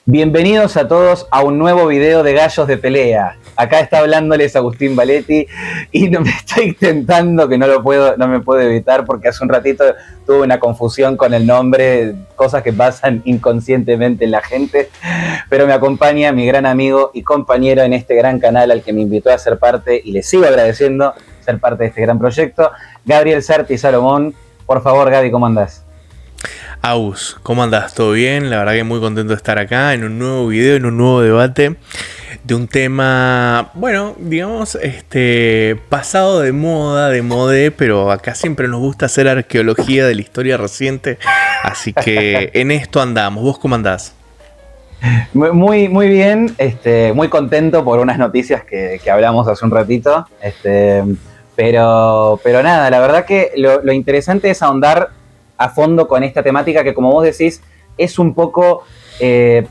Bienvenidos a todos a un nuevo video de Gallos de Pelea. Acá está hablándoles Agustín Valetti y no me estoy intentando, que no me puedo evitar porque hace un ratito tuve una confusión con el nombre, cosas que pasan inconscientemente en la gente, pero me acompaña mi gran amigo y compañero en este gran canal al que me invitó a ser parte y le sigo agradeciendo ser parte de este gran proyecto, Gabriel Certi Salomón. Por favor, Gaby, ¿cómo andás? Agus, ¿cómo andás? ¿Todo bien? La verdad que muy contento de estar acá en un nuevo video, en un nuevo debate de un tema, bueno, digamos, pasado de moda, de modé, pero acá siempre nos gusta hacer arqueología de la historia reciente, así que en esto andamos. ¿Vos cómo andás? Muy bien, muy contento por unas noticias que hablamos hace un ratito, pero nada, la verdad que lo interesante es ahondar a fondo con esta temática que, como vos decís, es un poco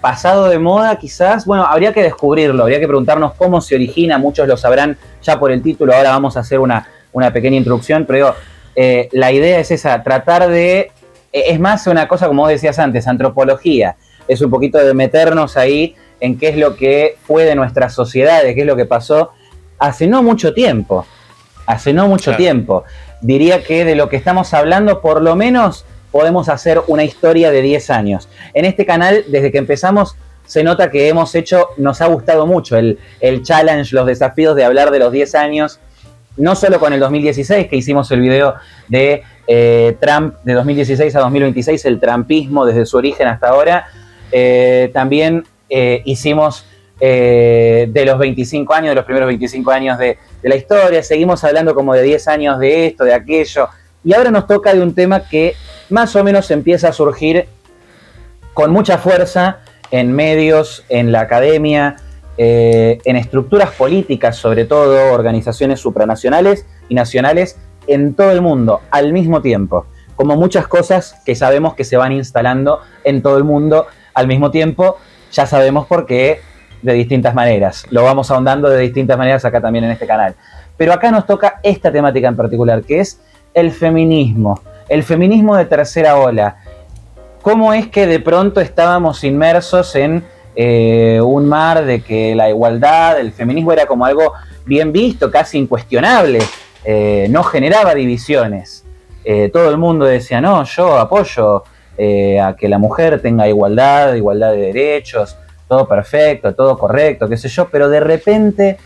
pasado de moda quizás. Bueno, habría que descubrirlo, habría que preguntarnos cómo se origina, muchos lo sabrán ya por el título, ahora vamos a hacer una pequeña introducción, pero la idea es esa, tratar de, es más una cosa como vos decías antes, antropología, es un poquito de meternos ahí en qué es lo que fue de nuestras sociedades, qué es lo que pasó hace no mucho tiempo. Tiempo. Diría que de lo que estamos hablando, por lo menos podemos hacer una historia de 10 años. En este canal, desde que empezamos, se nota que nos ha gustado mucho el challenge, los desafíos de hablar de los 10 años, no solo con el 2016, que hicimos el video de Trump de 2016 a 2026, el trumpismo desde su origen hasta ahora, también hicimos de los 25 años, de los primeros 25 años de la historia, seguimos hablando como de 10 años de esto, de aquello, y ahora nos toca de un tema que más o menos empieza a surgir con mucha fuerza en medios, en la academia, en estructuras políticas, sobre todo organizaciones supranacionales y nacionales en todo el mundo, al mismo tiempo, como muchas cosas que sabemos que se van instalando en todo el mundo al mismo tiempo, ya sabemos por qué, de distintas maneras. Lo vamos ahondando de distintas maneras acá también en este canal. Pero acá nos toca esta temática en particular, que es el feminismo de tercera ola. ¿Cómo es que de pronto estábamos inmersos en un mar de que la igualdad, el feminismo era como algo bien visto, casi incuestionable, no generaba divisiones? Todo el mundo decía, no, yo apoyo a que la mujer tenga igualdad de derechos, todo perfecto, todo correcto, qué sé yo, pero de repente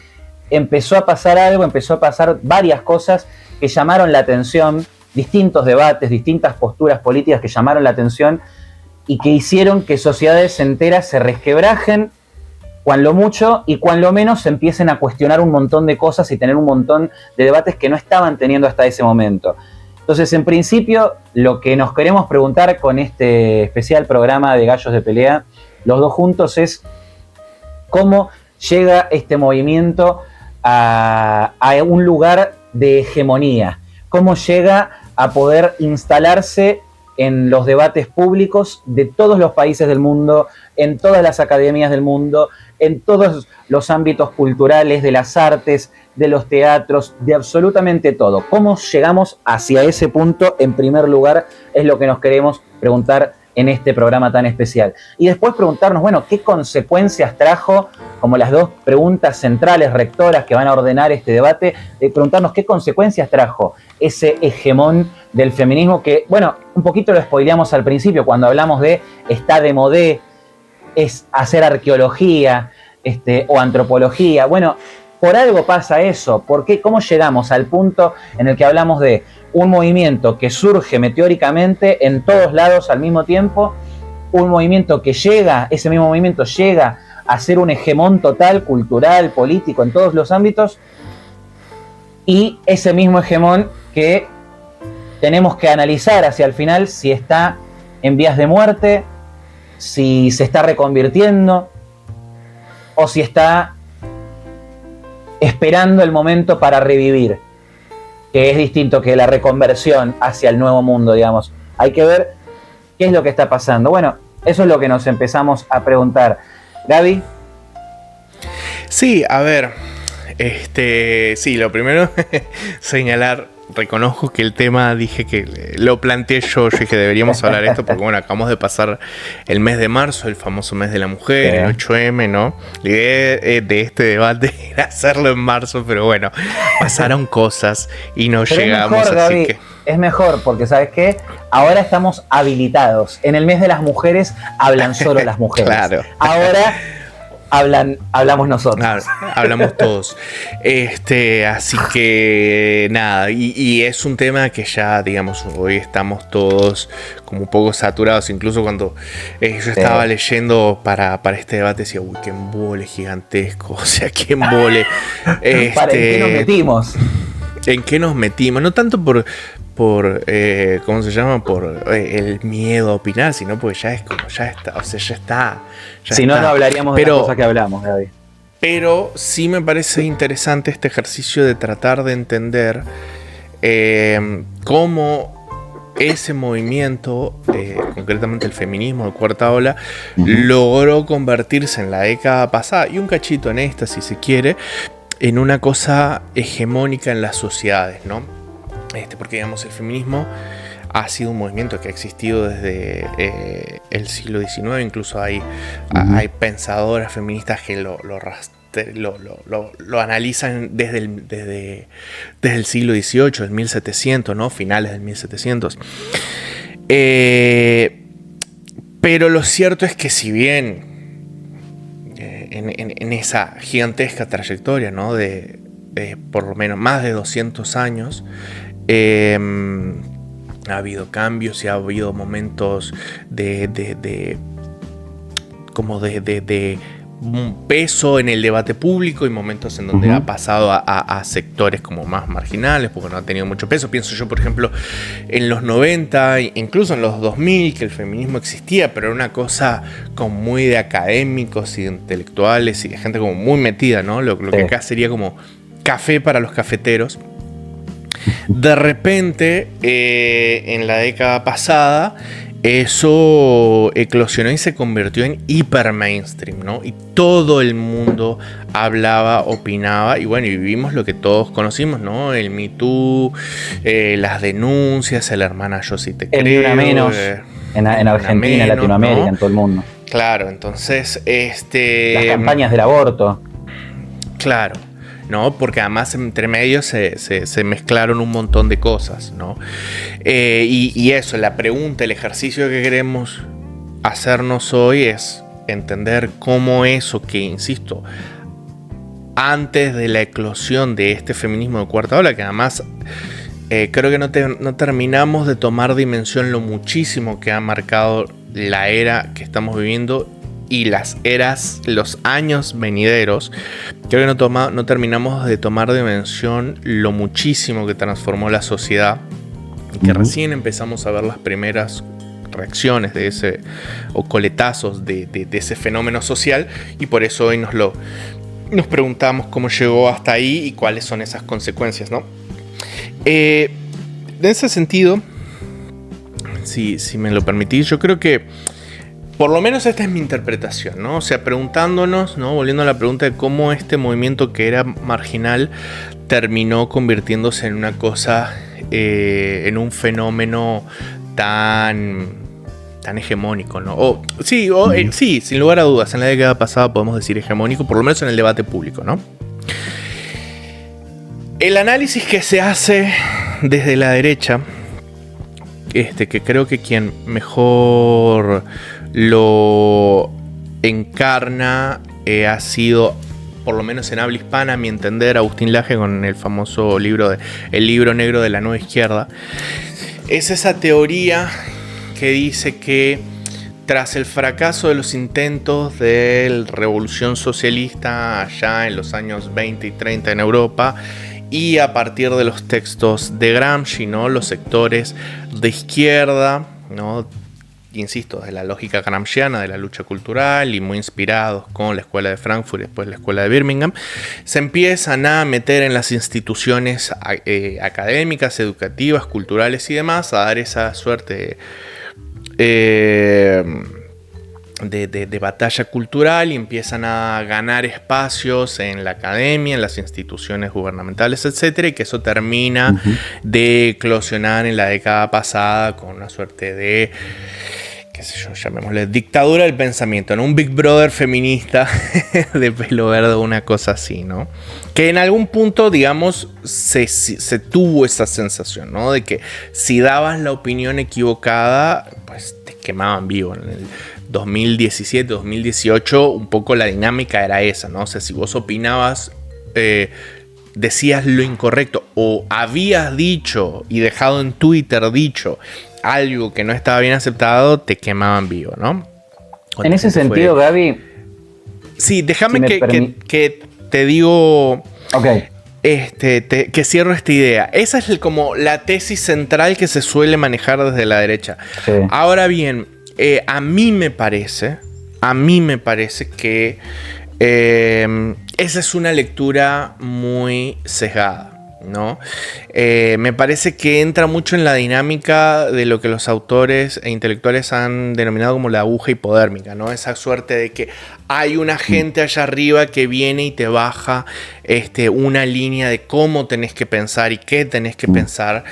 empezó a pasar varias cosas que llamaron la atención, distintos debates, distintas posturas políticas que llamaron la atención y que hicieron que sociedades enteras se resquebrajen, cuan lo mucho y cuan lo menos se empiecen a cuestionar un montón de cosas y tener un montón de debates que no estaban teniendo hasta ese momento. Entonces, en principio, lo que nos queremos preguntar con este especial programa de Gallos de Pelea, los dos juntos, es cómo llega este movimiento a un lugar de hegemonía, cómo llega a poder instalarse en los debates públicos de todos los países del mundo, en todas las academias del mundo, en todos los ámbitos culturales, de las artes, de los teatros, de absolutamente todo. ¿Cómo llegamos hacia ese punto? En primer lugar, es lo que nos queremos preguntar en este programa tan especial. Y después preguntarnos, bueno, ¿qué consecuencias trajo? Como las dos preguntas centrales, rectoras, que van a ordenar este debate, de preguntarnos qué consecuencias trajo ese hegemón del feminismo que, bueno, un poquito lo spoileamos al principio cuando hablamos de está de modé, es hacer arqueología o antropología. Bueno, por algo pasa eso. ¿Por qué? ¿Cómo llegamos al punto en el que hablamos de un movimiento que surge meteóricamente en todos lados al mismo tiempo? Un movimiento que ese mismo movimiento llega a ser un hegemón total, cultural, político, en todos los ámbitos. Y ese mismo hegemón que tenemos que analizar hacia el final si está en vías de muerte, si se está reconvirtiendo o si está esperando el momento para revivir, que es distinto que la reconversión hacia el nuevo mundo, digamos. Hay que ver qué es lo que está pasando. Bueno, eso es lo que nos empezamos a preguntar. Gaby. Sí, a ver, sí, lo primero señalar reconozco que el tema, dije que lo planteé yo dije deberíamos hablar de esto, porque bueno, acabamos de pasar el mes de marzo, el famoso mes de la mujer, el 8M, ¿no? La idea de este debate era hacerlo en marzo, pero bueno, pasaron cosas y no pero llegamos, es mejor, así Gaby, que... Es mejor, porque ¿sabes qué? Ahora estamos habilitados. En el mes de las mujeres hablan solo las mujeres. Claro. Ahora hablamos nosotros. Hablamos todos. Así que nada, y es un tema que ya, digamos, hoy estamos todos como un poco saturados. Incluso cuando yo estaba leyendo para este debate, decía, uy, qué embole gigantesco. O sea, qué embole. ¿En qué nos metimos? ¿En qué nos metimos? No tanto por ¿cómo se llama? Por el miedo a opinar, sino porque ya está, o sea, ya está. Si no, no hablaríamos de las cosas que hablamos, Gaby. Pero sí me parece interesante este ejercicio de tratar de entender cómo ese movimiento, concretamente el feminismo de cuarta ola, logró convertirse en la década pasada, y un cachito en esta, si se quiere, en una cosa hegemónica en las sociedades, ¿no? Porque, digamos, el feminismo ha sido un movimiento que ha existido desde el siglo XIX. Incluso hay pensadoras feministas que lo analizan desde el siglo XVIII, el 1700, ¿no? Finales del 1700. Pero lo cierto es que si bien en esa gigantesca trayectoria, ¿no? de por lo menos más de 200 años, ha habido cambios y ha habido momentos de un peso en el debate público y momentos en donde ha pasado a sectores como más marginales porque no ha tenido mucho peso. Pienso yo, por ejemplo, en los 90, incluso en los 2000, que el feminismo existía, pero era una cosa como muy de académicos y de intelectuales y de gente como muy metida, ¿no? Lo que acá sería como café para los cafeteros. De repente, en la década pasada, eso eclosionó y se convirtió en hiper mainstream, ¿no? Y todo el mundo hablaba, opinaba, y bueno, y vivimos lo que todos conocimos, ¿no? El Me Too, las denuncias, la hermana Yo Sí Te Creo. El Ni Una Menos, en Argentina, en Latinoamérica, ¿no? En todo el mundo. Claro, entonces, las campañas del aborto. Claro. ¿No? Porque además entre medio se mezclaron un montón de cosas, ¿no? Y eso, la pregunta, el ejercicio que queremos hacernos hoy es entender cómo eso que, insisto, antes de la eclosión de este feminismo de cuarta ola, que además creo que no terminamos de tomar dimensión lo muchísimo que ha marcado la era que estamos viviendo y las eras, los años venideros. Creo que no terminamos de tomar dimensión lo muchísimo que transformó la sociedad y que recién empezamos a ver las primeras reacciones de ese, o coletazos de ese fenómeno social, y por eso hoy nos preguntamos cómo llegó hasta ahí y cuáles son esas consecuencias, ¿no? En ese sentido, si me lo permitís, yo creo que por lo menos esta es mi interpretación, ¿no? O sea, preguntándonos, ¿no? Volviendo a la pregunta de cómo este movimiento que era marginal terminó convirtiéndose en una cosa, en un fenómeno tan hegemónico, ¿no? Sí, sin lugar a dudas, en la década pasada podemos decir hegemónico, por lo menos en el debate público, ¿no? El análisis que se hace desde la derecha, que creo que quien mejor lo encarna ha sido, por lo menos en habla hispana, a mi entender, Agustín Laje, con el famoso libro El libro negro de la nueva izquierda. Es esa teoría que dice que tras el fracaso de los intentos de la revolución socialista allá en los años 20 y 30 en Europa, y a partir de los textos de Gramsci, ¿no? Los sectores de izquierda, ¿no? Insisto, de la lógica gramsciana, de la lucha cultural, y muy inspirados con la escuela de Frankfurt y después la escuela de Birmingham, se empiezan a meter en las instituciones académicas, educativas, culturales y demás, a dar esa suerte de batalla cultural y empiezan a ganar espacios en la academia, en las instituciones gubernamentales, etcétera, y que eso termina de eclosionar en la década pasada con una suerte de, qué sé yo, llamémosle dictadura del pensamiento, ¿no? Un Big Brother feminista de pelo verde, una cosa así, ¿no? Que en algún punto, digamos, se tuvo esa sensación, ¿no? De que si dabas la opinión equivocada, pues te quemaban vivo. En el 2017, 2018, un poco la dinámica era esa, ¿no? O sea, si vos opinabas, decías lo incorrecto o habías dicho y dejado en Twitter dicho algo que no estaba bien aceptado, te quemaban vivo, ¿no? En ese sentido, Gaby... Sí, déjame que te digo... Ok. Que cierro esta idea. Esa es como la tesis central que se suele manejar desde la derecha. Sí. Ahora bien, a mí me parece que esa es una lectura muy sesgada, ¿no? Me parece que entra mucho en la dinámica de lo que los autores e intelectuales han denominado como la aguja hipodérmica, ¿no? Esa suerte de que hay una gente allá arriba que viene y te baja una línea de cómo tenés que pensar y qué tenés que pensar,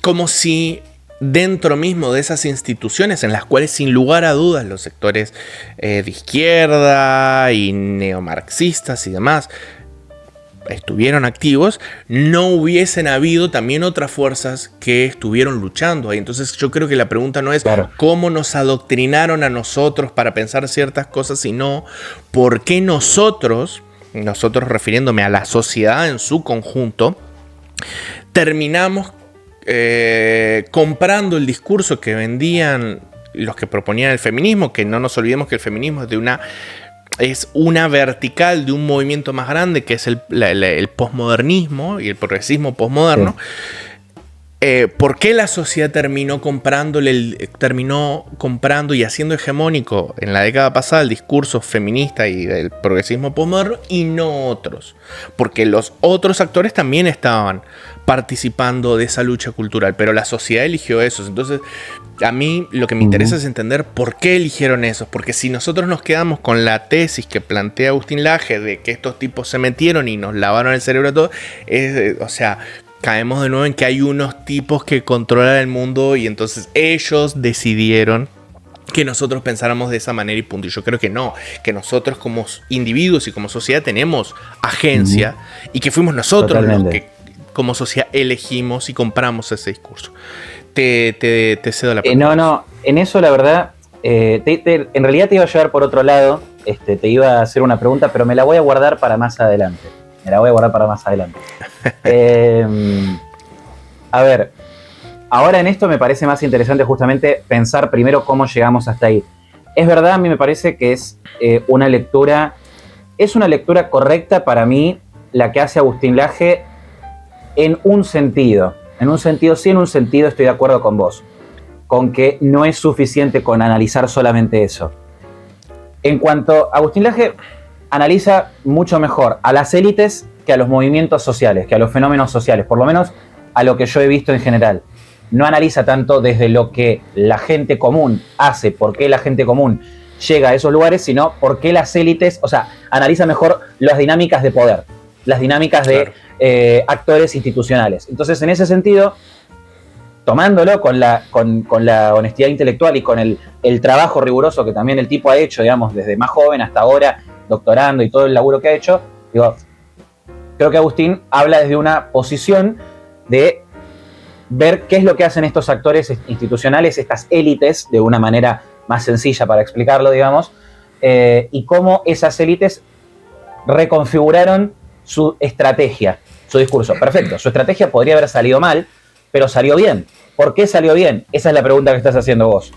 como si dentro mismo de esas instituciones en las cuales sin lugar a dudas los sectores de izquierda y neomarxistas y demás estuvieron activos, no hubiesen habido también otras fuerzas que estuvieron luchando ahí. Entonces yo creo que la pregunta no es cómo nos adoctrinaron a nosotros para pensar ciertas cosas, sino por qué nosotros refiriéndome a la sociedad en su conjunto, terminamos comprando el discurso que vendían los que proponían el feminismo, que no nos olvidemos que el feminismo es una vertical de un movimiento más grande que es el posmodernismo y el progresismo posmoderno. ¿Por qué la sociedad terminó comprando y haciendo hegemónico en la década pasada el discurso feminista y del progresismo posmoderno y no otros? Porque los otros actores también estaban participando de esa lucha cultural, pero la sociedad eligió esos. Entonces, a mí lo que me interesa es entender por qué eligieron esos. Porque si nosotros nos quedamos con la tesis que plantea Agustín Laje de que estos tipos se metieron y nos lavaron el cerebro a todos, caemos de nuevo en que hay unos tipos que controlan el mundo y entonces ellos decidieron que nosotros pensáramos de esa manera y punto. Y yo creo que no, que nosotros como individuos y como sociedad tenemos agencia y que fuimos nosotros los que como sociedad elegimos y compramos ese discurso. Te cedo la palabra. No, en eso la verdad, en realidad te iba a llevar por otro lado, te iba a hacer una pregunta, pero me la voy a guardar para más adelante. A ver, ahora en esto me parece más interesante justamente pensar primero cómo llegamos hasta ahí. Es verdad, a mí me parece que es una lectura correcta para mí la que hace Agustín Laje en un sentido. En un sentido estoy de acuerdo con vos, con que no es suficiente con analizar solamente eso. En cuanto a Agustín Laje, analiza mucho mejor a las élites que a los movimientos sociales, que a los fenómenos sociales, por lo menos a lo que yo he visto en general. No analiza tanto desde lo que la gente común hace, por qué la gente común llega a esos lugares, sino por qué las élites, analiza mejor las dinámicas de poder, las dinámicas de actores institucionales. Entonces, en ese sentido, tomándolo con la honestidad intelectual y con el trabajo riguroso que también el tipo ha hecho, digamos, desde más joven hasta ahora, doctorando y todo el laburo que ha hecho, creo que Agustín habla desde una posición de ver qué es lo que hacen estos actores institucionales, estas élites, de una manera más sencilla para explicarlo, digamos, y cómo esas élites reconfiguraron su estrategia, su discurso. Perfecto, su estrategia podría haber salido mal, pero salió bien. ¿Por qué salió bien? Esa es la pregunta que estás haciendo vos.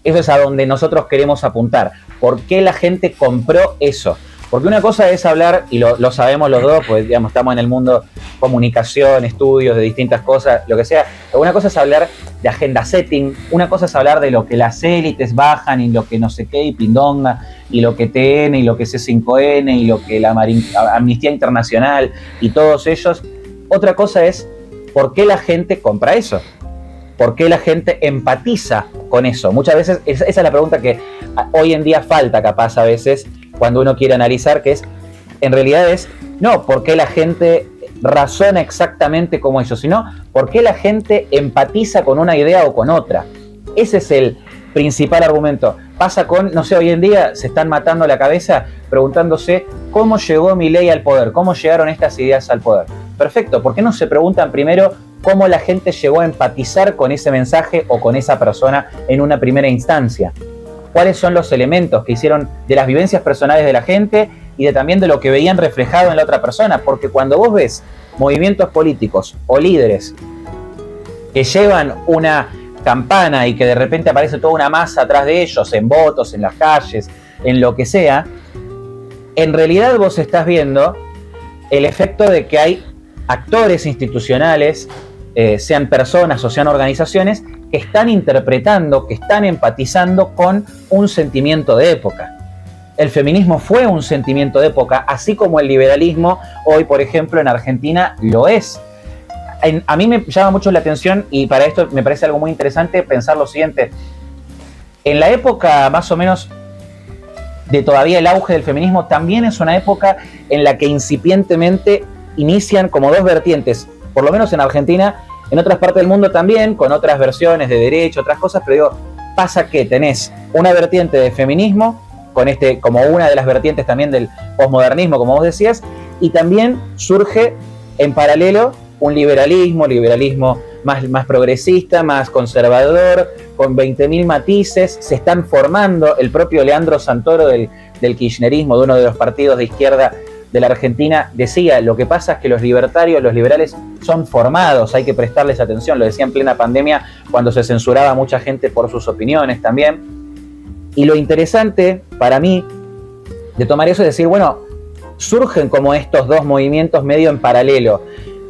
Eso es a donde nosotros queremos apuntar. ¿Por qué la gente compró eso? Porque una cosa es hablar, y lo sabemos los dos, pues digamos, estamos en el mundo comunicación, estudios de distintas cosas, lo que sea. Pero una cosa es hablar de agenda setting, una cosa es hablar de lo que las élites bajan y lo que no sé qué, y pindonga, y lo que TN, y lo que C5N, y lo que la Amnistía Internacional, y todos ellos. Otra cosa es por qué la gente compra eso. ¿por qué la gente empatiza con eso? Muchas veces esa es la pregunta que hoy en día falta capaz a veces cuando uno quiere analizar, que es, en realidad es, no, ¿por qué la gente razona exactamente como ellos? Sino, ¿por qué la gente empatiza con una idea o con otra? Ese es el principal argumento. Pasa con, no sé, hoy en día se están matando la cabeza preguntándose cómo llegó Milei al poder, cómo llegaron estas ideas al poder. Perfecto, ¿por qué no se preguntan primero cómo la gente llegó a empatizar con ese mensaje o con esa persona en una primera instancia? ¿Cuáles son los elementos que hicieron de las vivencias personales de la gente y también de lo que veían reflejado en la otra persona? Porque cuando vos ves movimientos políticos o líderes que llevan una campana y que de repente aparece toda una masa atrás de ellos, en votos, en las calles, en lo que sea, en realidad vos estás viendo el efecto de que hay actores institucionales, sean personas o sean organizaciones, que están interpretando, que están empatizando con un sentimiento de época. El feminismo fue un sentimiento de época, así como el liberalismo hoy, por ejemplo, en Argentina lo es. A mí me llama mucho la atención, y para esto me parece algo muy interesante pensar lo siguiente. En la época más o menos de todavía el auge del feminismo, también es una época en la que incipientemente inician como dos vertientes, por lo menos en Argentina, en otras partes del mundo también, con otras versiones de derecho, otras cosas, pero digo, pasa que tenés una vertiente de feminismo, con como una de las vertientes también del posmodernismo, como vos decías, y también surge en paralelo un liberalismo más progresista, más conservador, con 20.000 matices. Se están formando, el propio Leandro Santoro del kirchnerismo, de uno de los partidos de izquierda de la Argentina, decía, lo que pasa es que los libertarios, los liberales son formados, hay que prestarles atención, lo decía en plena pandemia cuando se censuraba a mucha gente por sus opiniones también. Y lo interesante para mí de tomar eso es decir, bueno, surgen como estos dos movimientos medio en paralelo.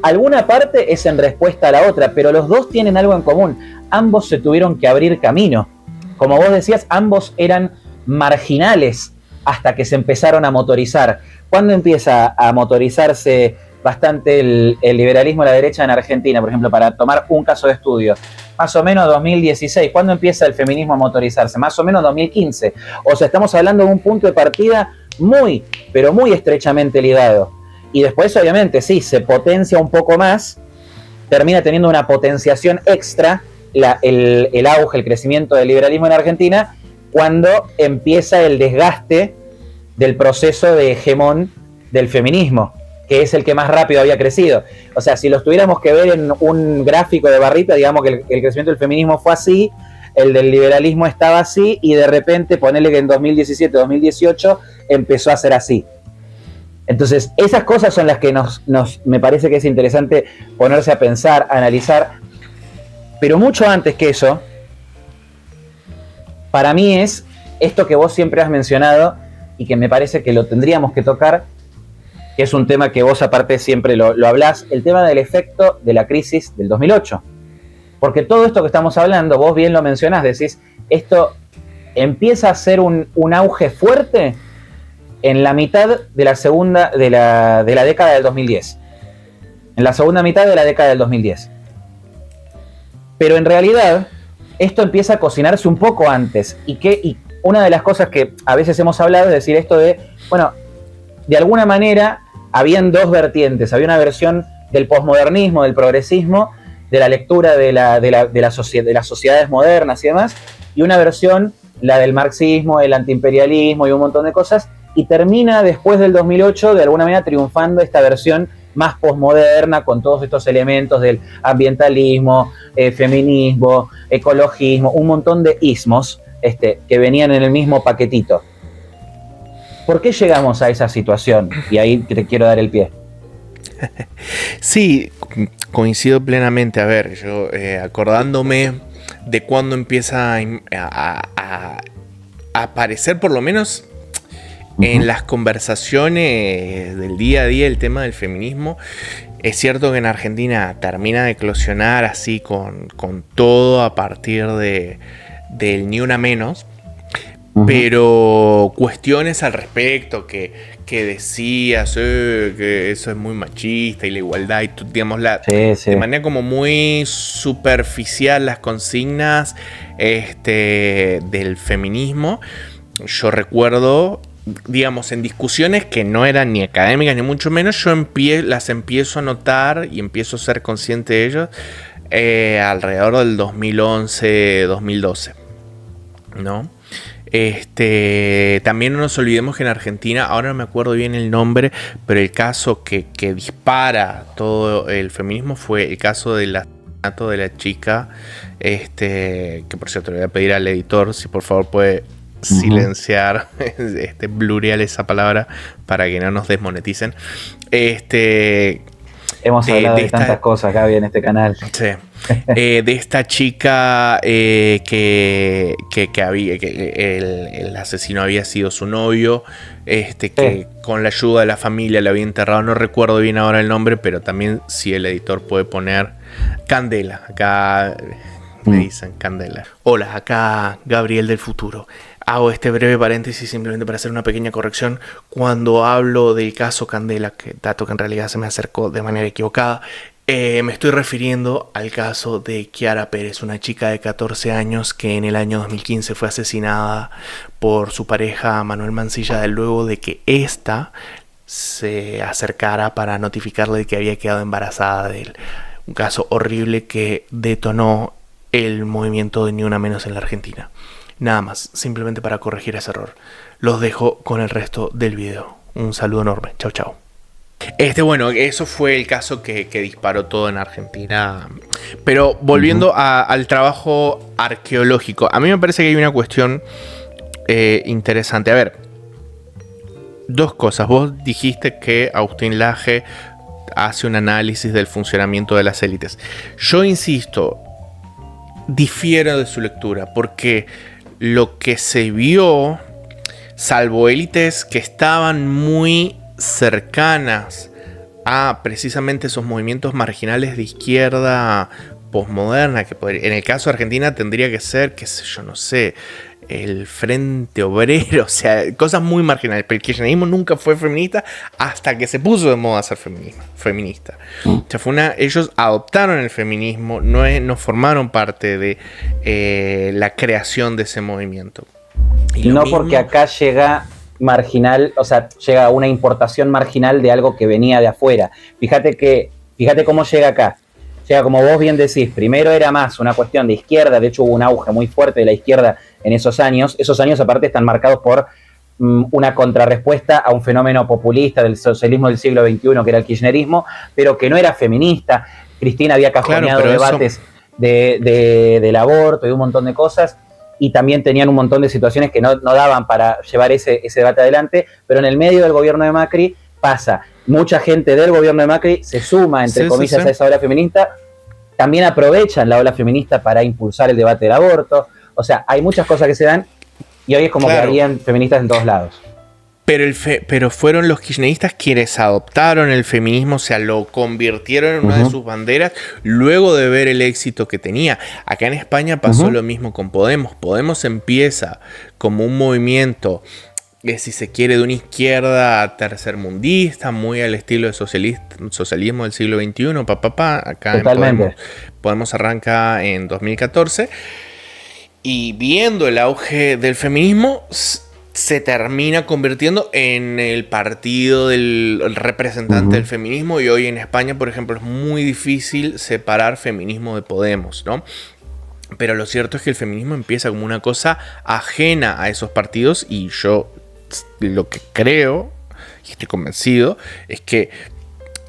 Alguna parte es en respuesta a la otra, pero los dos tienen algo en común. Ambos se tuvieron que abrir camino. Como vos decías, ambos eran marginales hasta que se empezaron a motorizar. ¿Cuándo empieza a motorizarse bastante el liberalismo a la derecha en Argentina, por ejemplo, para tomar un caso de estudio? Más o menos 2016. ¿Cuándo empieza el feminismo a motorizarse? Más o menos 2015. O sea, estamos hablando de un punto de partida muy, pero muy estrechamente ligado. Y después, obviamente, sí, se potencia un poco más, termina teniendo una potenciación extra el auge, el crecimiento del liberalismo en Argentina, cuando empieza el desgaste del proceso de hegemón del feminismo, que es el que más rápido había crecido. O sea, si los tuviéramos que ver en un gráfico de barrita, digamos que el crecimiento del feminismo fue así, el del liberalismo estaba así, y de repente, ponele que en 2017, 2018, empezó a ser así. Entonces, esas cosas son las que me parece que es interesante ponerse a pensar, a analizar. Pero mucho antes que eso, para mí es esto que vos siempre has mencionado y que me parece que lo tendríamos que tocar, que es un tema que vos aparte siempre lo hablás, el tema del efecto de la crisis del 2008. Porque todo esto que estamos hablando, vos bien lo mencionás, decís, esto empieza a ser un auge fuerte en la mitad de la segunda de la década del 2010. En la segunda mitad de la década del 2010. Pero en realidad, esto empieza a cocinarse un poco antes. Y una de las cosas que a veces hemos hablado es decir esto de, bueno, de alguna manera habían dos vertientes. Había una versión del posmodernismo, del progresismo, de la lectura de las sociedades modernas y demás, y una versión, la del marxismo, el antiimperialismo y un montón de cosas, y termina después del 2008 de alguna manera triunfando esta versión más posmoderna con todos estos elementos del ambientalismo, feminismo, ecologismo, un montón de ismos que venían en el mismo paquetito. ¿Por qué llegamos a esa situación? Y ahí te quiero dar el pie. Sí, coincido plenamente. A ver, yo acordándome de cuando empieza a aparecer, por lo menos en las conversaciones del día a día, el tema del feminismo. Es cierto que en Argentina termina de eclosionar así con todo a partir del Ni Una Menos. pero cuestiones al respecto que decías que eso es muy machista y la igualdad y tú, digamos, de manera como muy superficial las consignas del feminismo. Yo recuerdo, digamos, en discusiones que no eran ni académicas ni mucho menos, yo las empiezo a notar y empiezo a ser consciente de ellos alrededor del 2011-2012, ¿no? También no nos olvidemos que en Argentina, ahora no me acuerdo bien el nombre, pero el caso que dispara todo el feminismo fue el caso del asesinato de la chica, que por cierto le voy a pedir al editor si por favor puede silenciar, blurear esa palabra para que no nos desmoneticen. Hemos hablado de tantas cosas acá en este canal. Sí. De esta chica que el asesino había sido su novio, que con la ayuda de la familia le había enterrado. No recuerdo bien ahora el nombre, pero también si el editor puede poner Candela. Acá me dicen Candela. Hola, acá Gabriel del futuro. Hago este breve paréntesis simplemente para hacer una pequeña corrección. Cuando hablo del caso Candela, que dato que en realidad se me acercó de manera equivocada, me estoy refiriendo al caso de Kiara Pérez, una chica de 14 años que en el año 2015 fue asesinada por su pareja Manuel Mancilla luego de que ésta se acercara para notificarle de que había quedado embarazada de él. Un caso horrible que detonó el movimiento de Ni Una Menos en la Argentina. Nada más, simplemente para corregir ese error. Los dejo con el resto del video. Un saludo enorme. Chau, chau. Bueno, eso fue el caso que disparó todo en Argentina. Pero volviendo al trabajo arqueológico, a mí me parece que hay una cuestión interesante. A ver, dos cosas. Vos dijiste que Agustín Laje hace un análisis del funcionamiento de las élites. Yo insisto, difiero de su lectura, porque lo que se vio, salvo élites que estaban muy cercanas a precisamente esos movimientos marginales de izquierda posmoderna, que en el caso de Argentina tendría que ser, qué sé yo, no sé, el Frente Obrero, o sea, cosas muy marginales. Pero el kirchnerismo nunca fue feminista hasta que se puso de moda ser feminista. O sea, ellos adoptaron el feminismo, no formaron parte de la creación de ese movimiento. Y no porque acá llega marginal, o sea, llega una importación marginal de algo que venía de afuera. Fíjate cómo llega acá. Llega, como vos bien decís, primero era más una cuestión de izquierda, de hecho hubo un auge muy fuerte de la izquierda en esos años aparte están marcados por una contrarrespuesta a un fenómeno populista del socialismo del siglo XXI, que era el kirchnerismo, pero que no era feminista. Cristina había cajoneado debates del aborto y un montón de cosas, y también tenían un montón de situaciones que no daban para llevar ese debate adelante, pero en el medio del gobierno de Macri pasa, mucha gente del gobierno de Macri se suma, entre comillas, a esa ola feminista, también aprovechan la ola feminista para impulsar el debate del aborto. O sea, hay muchas cosas que se dan y hoy es como que harían feministas en todos lados. Pero fueron los kirchneristas quienes adoptaron el feminismo, o sea, lo convirtieron en una de sus banderas luego de ver el éxito que tenía. Acá en España pasó lo mismo con Podemos. Podemos empieza como un movimiento, si se quiere, de una izquierda tercermundista, muy al estilo de socialismo del siglo XXI, acá totalmente. En Podemos arranca en 2014, y viendo el auge del feminismo, se termina convirtiendo en el partido del representante del feminismo, y hoy en España, por ejemplo, es muy difícil separar feminismo de Podemos, ¿no? Pero lo cierto es que el feminismo empieza como una cosa ajena a esos partidos, y yo lo que creo, y estoy convencido, es que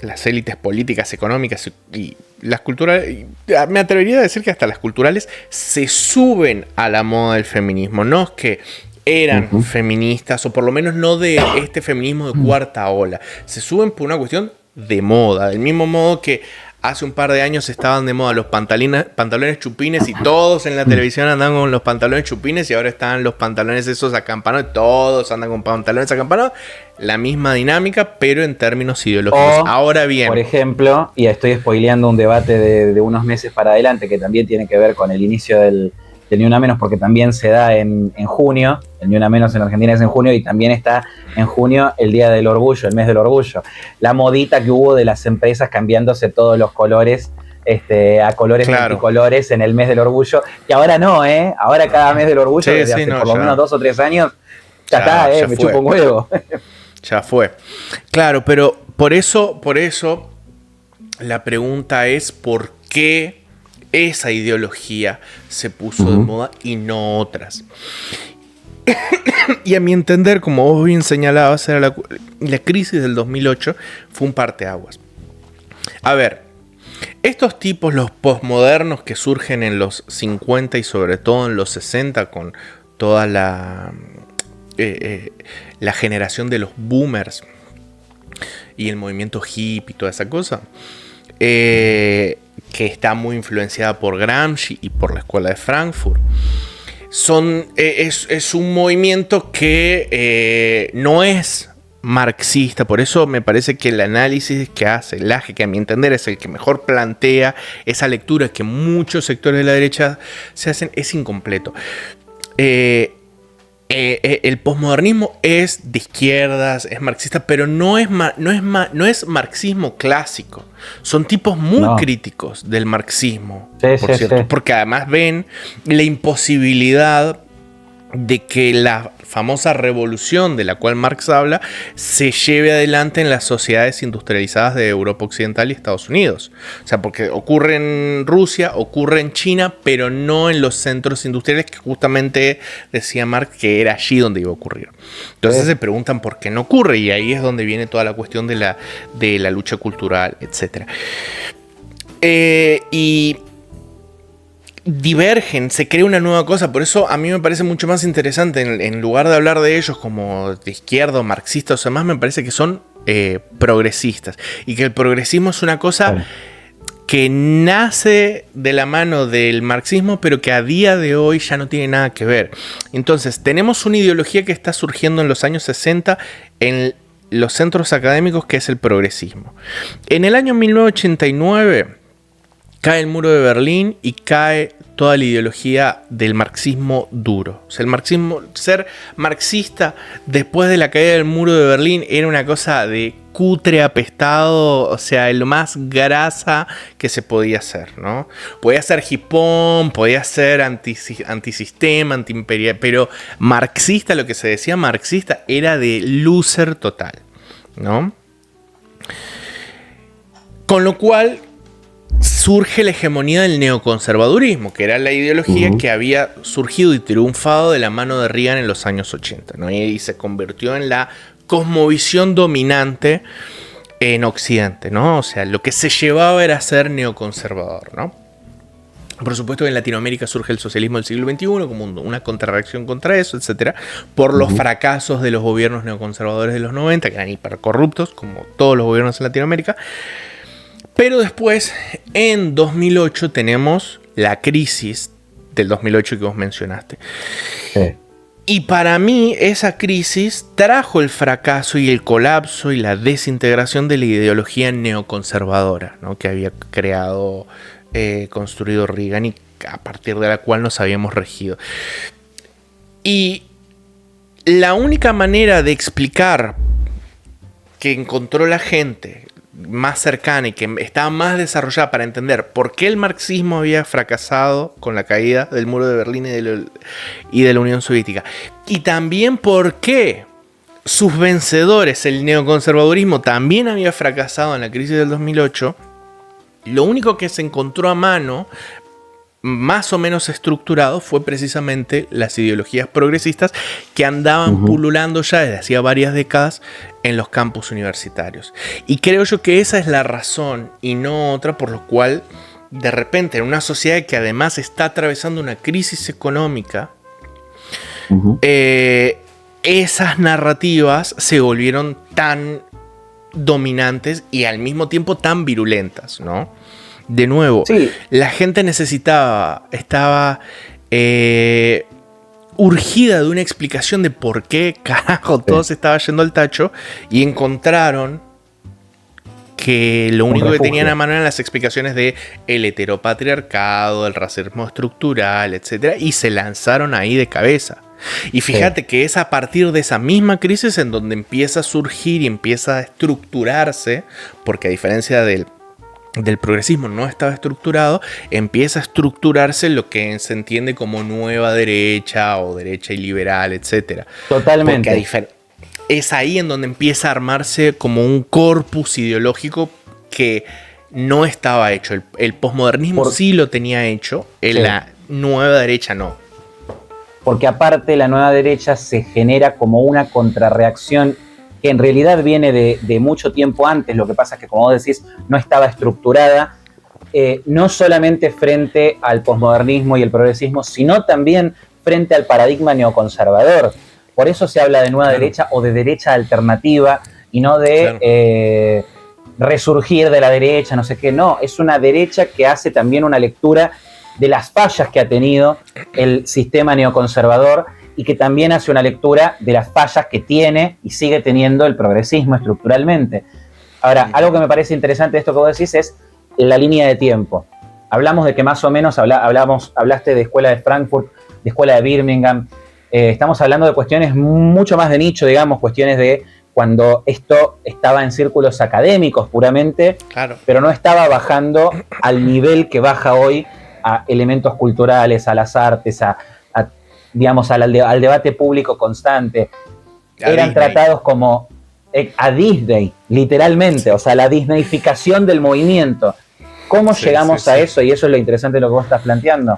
las élites políticas, económicas y las culturales, me atrevería a decir que hasta las culturales, se suben a la moda del feminismo. No es que eran feministas, o por lo menos no de este feminismo de cuarta ola. Se suben por una cuestión de moda. Del mismo modo que hace un par de años estaban de moda los pantalones chupines, y todos en la televisión andaban con los pantalones chupines, y ahora están los pantalones esos acampanados, todos andan con pantalones acampanados. La misma dinámica, pero en términos ideológicos. Ahora bien, por ejemplo, y estoy spoileando un debate de unos meses para adelante, que también tiene que ver con el inicio del del Ni Una Menos, porque también se da en junio, el Ni Una Menos en Argentina es en junio, y también está en junio el Día del Orgullo, el mes del orgullo. La modita que hubo de las empresas cambiándose todos los colores a colores multicolores en el mes del orgullo, que ahora no, ahora cada mes del orgullo, desde hace por lo menos 2 o 3 años, ya está, me chupo un huevo. Ya fue. Claro, pero por eso la pregunta es ¿por qué esa ideología se puso de moda y no otras? Y a mi entender, como vos bien señalabas, era la crisis del 2008 fue un parteaguas. A ver, estos tipos, los posmodernos que surgen en los 50 y sobre todo en los 60 con toda la generación de los boomers y el movimiento hippie y toda esa cosa, que está muy influenciada por Gramsci y por la escuela de Frankfurt. Es un movimiento que no es marxista, por eso me parece que el análisis que hace Laje, que a mi entender es el que mejor plantea esa lectura que muchos sectores de la derecha se hacen, es incompleto. El posmodernismo es de izquierdas, es marxista, pero no es marxismo clásico. Son tipos muy críticos del marxismo, por cierto, porque además ven la imposibilidad de que la famosa revolución de la cual Marx habla se lleve adelante en las sociedades industrializadas de Europa Occidental y Estados Unidos. O sea, porque ocurre en Rusia, ocurre en China, pero no en los centros industriales que justamente decía Marx que era allí donde iba a ocurrir. Entonces se preguntan por qué no ocurre, y ahí es donde viene toda la cuestión de la lucha cultural, etc. Y divergen, se crea una nueva cosa. Por eso a mí me parece mucho más interesante, en lugar de hablar de ellos como de izquierda o marxistas o demás, me parece que son progresistas, y que el progresismo es una cosa que nace de la mano del marxismo, pero que a día de hoy ya no tiene nada que ver. Entonces tenemos una ideología que está surgiendo en los años 60 en los centros académicos, que es el progresismo. En el año 1989 cae el muro de Berlín y cae toda la ideología del marxismo duro. O sea, ser marxista después de la caída del muro de Berlín era una cosa de cutre, apestado, o sea, lo más grasa que se podía hacer, ¿no? Podía ser hipón, podía ser antisistema, antiimperial, pero marxista, lo que se decía marxista, era de loser total, ¿no? Con lo cual surge la hegemonía del neoconservadurismo, que era la ideología que había surgido y triunfado de la mano de Reagan en los años 80, ¿no? Y se convirtió en la cosmovisión dominante en Occidente, ¿no? O sea, lo que se llevaba era ser neoconservador, ¿no? Por supuesto que en Latinoamérica surge el socialismo del siglo XXI como una contrarreacción contra eso, etcétera, por los fracasos de los gobiernos neoconservadores de los 90, que eran hipercorruptos, como todos los gobiernos en Latinoamérica. Pero después, en 2008, tenemos la crisis del 2008 que vos mencionaste. Y para mí, esa crisis trajo el fracaso y el colapso y la desintegración de la ideología neoconservadora, ¿no? Que había construido Reagan, y a partir de la cual nos habíamos regido. Y la única manera de explicar que encontró la gente más cercana y que estaba más desarrollada para entender por qué el marxismo había fracasado con la caída del muro de Berlín y de la Unión Soviética, y también por qué sus vencedores, el neoconservadurismo, también había fracasado en la crisis del 2008, lo único que se encontró a mano, más o menos estructurado, fue precisamente las ideologías progresistas que andaban pululando ya desde hacía varias décadas en los campus universitarios. Y creo yo que esa es la razón y no otra por lo cual de repente en una sociedad que además está atravesando una crisis económica, esas narrativas se volvieron tan dominantes y al mismo tiempo tan virulentas, ¿no? De nuevo, la gente estaba urgida de una explicación de por qué carajo todo se estaba yendo al tacho, y encontraron que lo único que refugio. tenían a mano eran las explicaciones de el heteropatriarcado, el racismo estructural, etc. Y se lanzaron ahí de cabeza. Y fíjate que es a partir de esa misma crisis en donde empieza a surgir y empieza a estructurarse, porque a diferencia del progresismo no estaba estructurado, empieza a estructurarse lo que se entiende como nueva derecha o derecha y liberal, etc. Totalmente. Porque es ahí en donde empieza a armarse como un corpus ideológico que no estaba hecho. El posmodernismo sí lo tenía hecho, la nueva derecha no. Porque aparte la nueva derecha se genera como una contrarreacción que en realidad viene de mucho tiempo antes. Lo que pasa es que, como vos decís, no estaba estructurada, no solamente frente al posmodernismo y el progresismo, sino también frente al paradigma neoconservador. Por eso se habla de nueva derecha o de derecha alternativa y no de resurgir de la derecha, no sé qué. No, es una derecha que hace también una lectura de las fallas que ha tenido el sistema neoconservador y que también hace una lectura de las fallas que tiene y sigue teniendo el progresismo estructuralmente. Ahora, algo que me parece interesante de esto que vos decís es la línea de tiempo. Hablamos de que más o menos, hablaste de escuela de Frankfurt, de escuela de Birmingham, estamos hablando de cuestiones mucho más de nicho, digamos, cuestiones de cuando esto estaba en círculos académicos puramente, pero no estaba bajando al nivel que baja hoy a elementos culturales, a las artes, digamos, al debate público constante. Eran tratados como a Disney, literalmente, o sea, la disneyficación del movimiento. ¿Cómo llegamos a eso? Y eso es lo interesante de lo que vos estás planteando.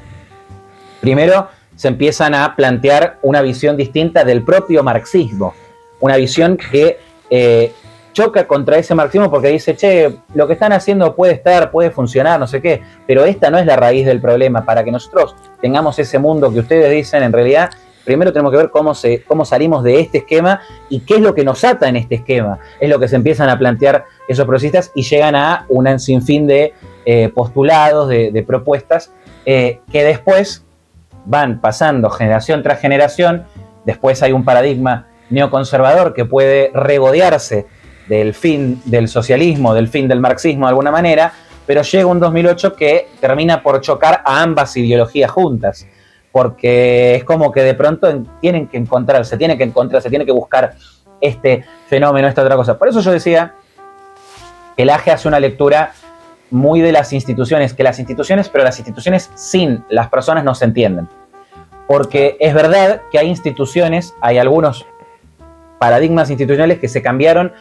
Primero, se empiezan a plantear una visión distinta del propio marxismo, una visión que choca contra ese marxismo porque dice, che, lo que están haciendo puede funcionar, no sé qué, pero esta no es la raíz del problema. Para que nosotros tengamos ese mundo que ustedes dicen, en realidad, primero tenemos que ver cómo salimos de este esquema y qué es lo que nos ata en este esquema. Es lo que se empiezan a plantear esos progresistas y llegan a un sinfín de postulados, de propuestas, que después van pasando generación tras generación. Después hay un paradigma neoconservador que puede regodearse del fin del socialismo, del fin del marxismo de alguna manera, pero llega un 2008 que termina por chocar a ambas ideologías juntas, porque es como que de pronto tienen que encontrarse, tiene que buscar este fenómeno, esta otra cosa. Por eso yo decía que el AGE hace una lectura muy de las instituciones, pero las instituciones sin las personas no se entienden. Porque es verdad que hay instituciones, hay algunos paradigmas institucionales que se cambiaron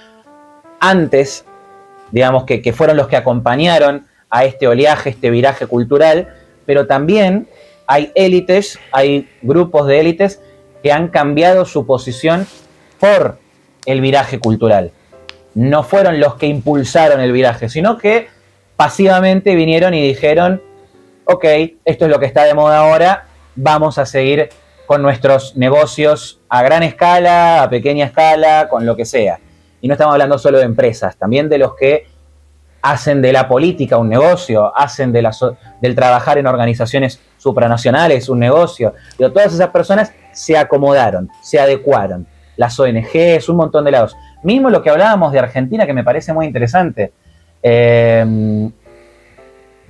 antes, digamos, que fueron los que acompañaron a este oleaje, este viraje cultural, pero también hay élites, hay grupos de élites que han cambiado su posición por el viraje cultural. No fueron los que impulsaron el viraje, sino que pasivamente vinieron y dijeron, ok, esto es lo que está de moda ahora, vamos a seguir con nuestros negocios a gran escala, a pequeña escala, con lo que sea. Y no estamos hablando solo de empresas, también de los que hacen de la política un negocio, hacen del trabajar en organizaciones supranacionales un negocio. Pero todas esas personas se acomodaron, se adecuaron. Las ONGs, un montón de lados. Mismo lo que hablábamos de Argentina, que me parece muy interesante.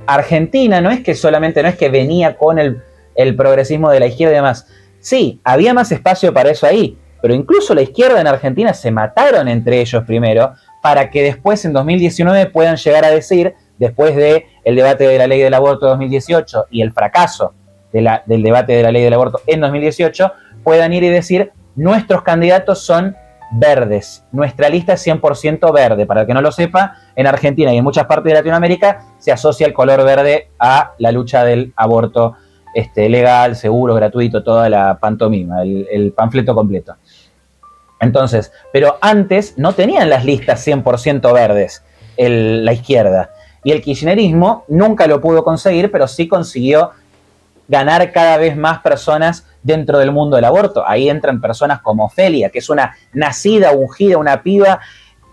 Argentina no es que venía con el progresismo de la izquierda y demás. Sí, había más espacio para eso ahí, pero incluso la izquierda en Argentina se mataron entre ellos primero para que después en 2019 puedan llegar a decir, después del debate de la ley del aborto de 2018 y el fracaso del debate de la ley del aborto en 2018, puedan ir y decir, nuestros candidatos son verdes, nuestra lista es 100% verde. Para el que no lo sepa, en Argentina y en muchas partes de Latinoamérica se asocia el color verde a la lucha del aborto legal, seguro, gratuito, toda la pantomima, el panfleto completo. Entonces, pero antes no tenían las listas 100% verdes la izquierda. Y el kirchnerismo nunca lo pudo conseguir, pero sí consiguió ganar cada vez más personas dentro del mundo del aborto. Ahí entran personas como Ofelia, que es una nacida, ungida, una piba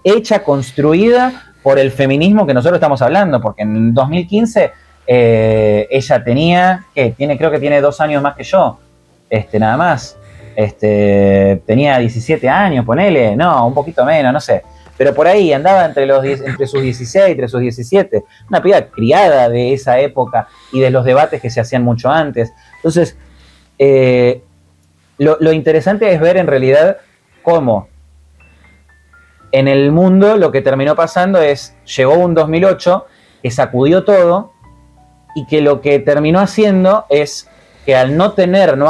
hecha, construida por el feminismo que nosotros estamos hablando, porque en 2015 ella creo que tiene 2 años más que yo, nada más. Tenía 17 años, ponele, no, un poquito menos, no sé. pero por ahí andaba entre sus 16, entre sus 17, una piba criada de esa época y de los debates que se hacían mucho antes. Entonces, lo interesante es ver en realidad cómo en el mundo lo que terminó pasando es, llegó un 2008 que sacudió todo y que lo que terminó haciendo es que al no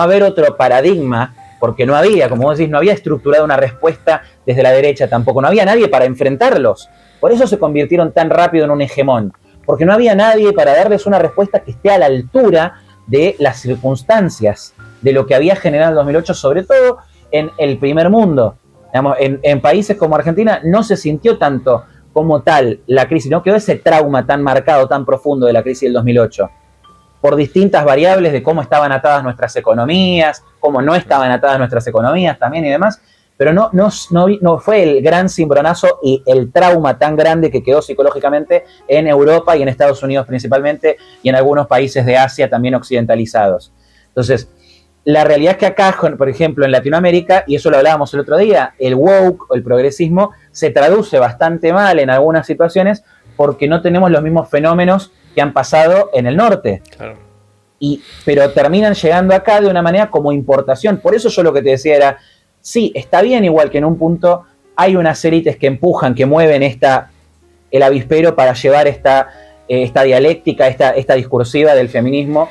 haber otro paradigma, porque no había, como vos decís, no había estructurado una respuesta desde la derecha tampoco, no había nadie para enfrentarlos. Por eso se convirtieron tan rápido en un hegemón, porque no había nadie para darles una respuesta que esté a la altura de las circunstancias, de lo que había generado el 2008, sobre todo en el primer mundo. Digamos, en países como Argentina no se sintió tanto como tal la crisis, no quedó ese trauma tan marcado, tan profundo de la crisis del 2008. Por distintas variables de cómo estaban atadas nuestras economías, cómo no estaban atadas nuestras economías también y demás, pero no fue el gran cimbronazo y el trauma tan grande que quedó psicológicamente en Europa y en Estados Unidos principalmente, y en algunos países de Asia también occidentalizados. Entonces, la realidad es que acá, por ejemplo, en Latinoamérica, y eso lo hablábamos el otro día, el woke o el progresismo se traduce bastante mal en algunas situaciones porque no tenemos los mismos fenómenos que han pasado en el norte. Claro. Pero terminan llegando acá de una manera como importación. Por eso yo lo que te decía era, sí, está bien igual que en un punto hay unas élites que empujan, que mueven el avispero para llevar esta dialéctica, esta discursiva del feminismo,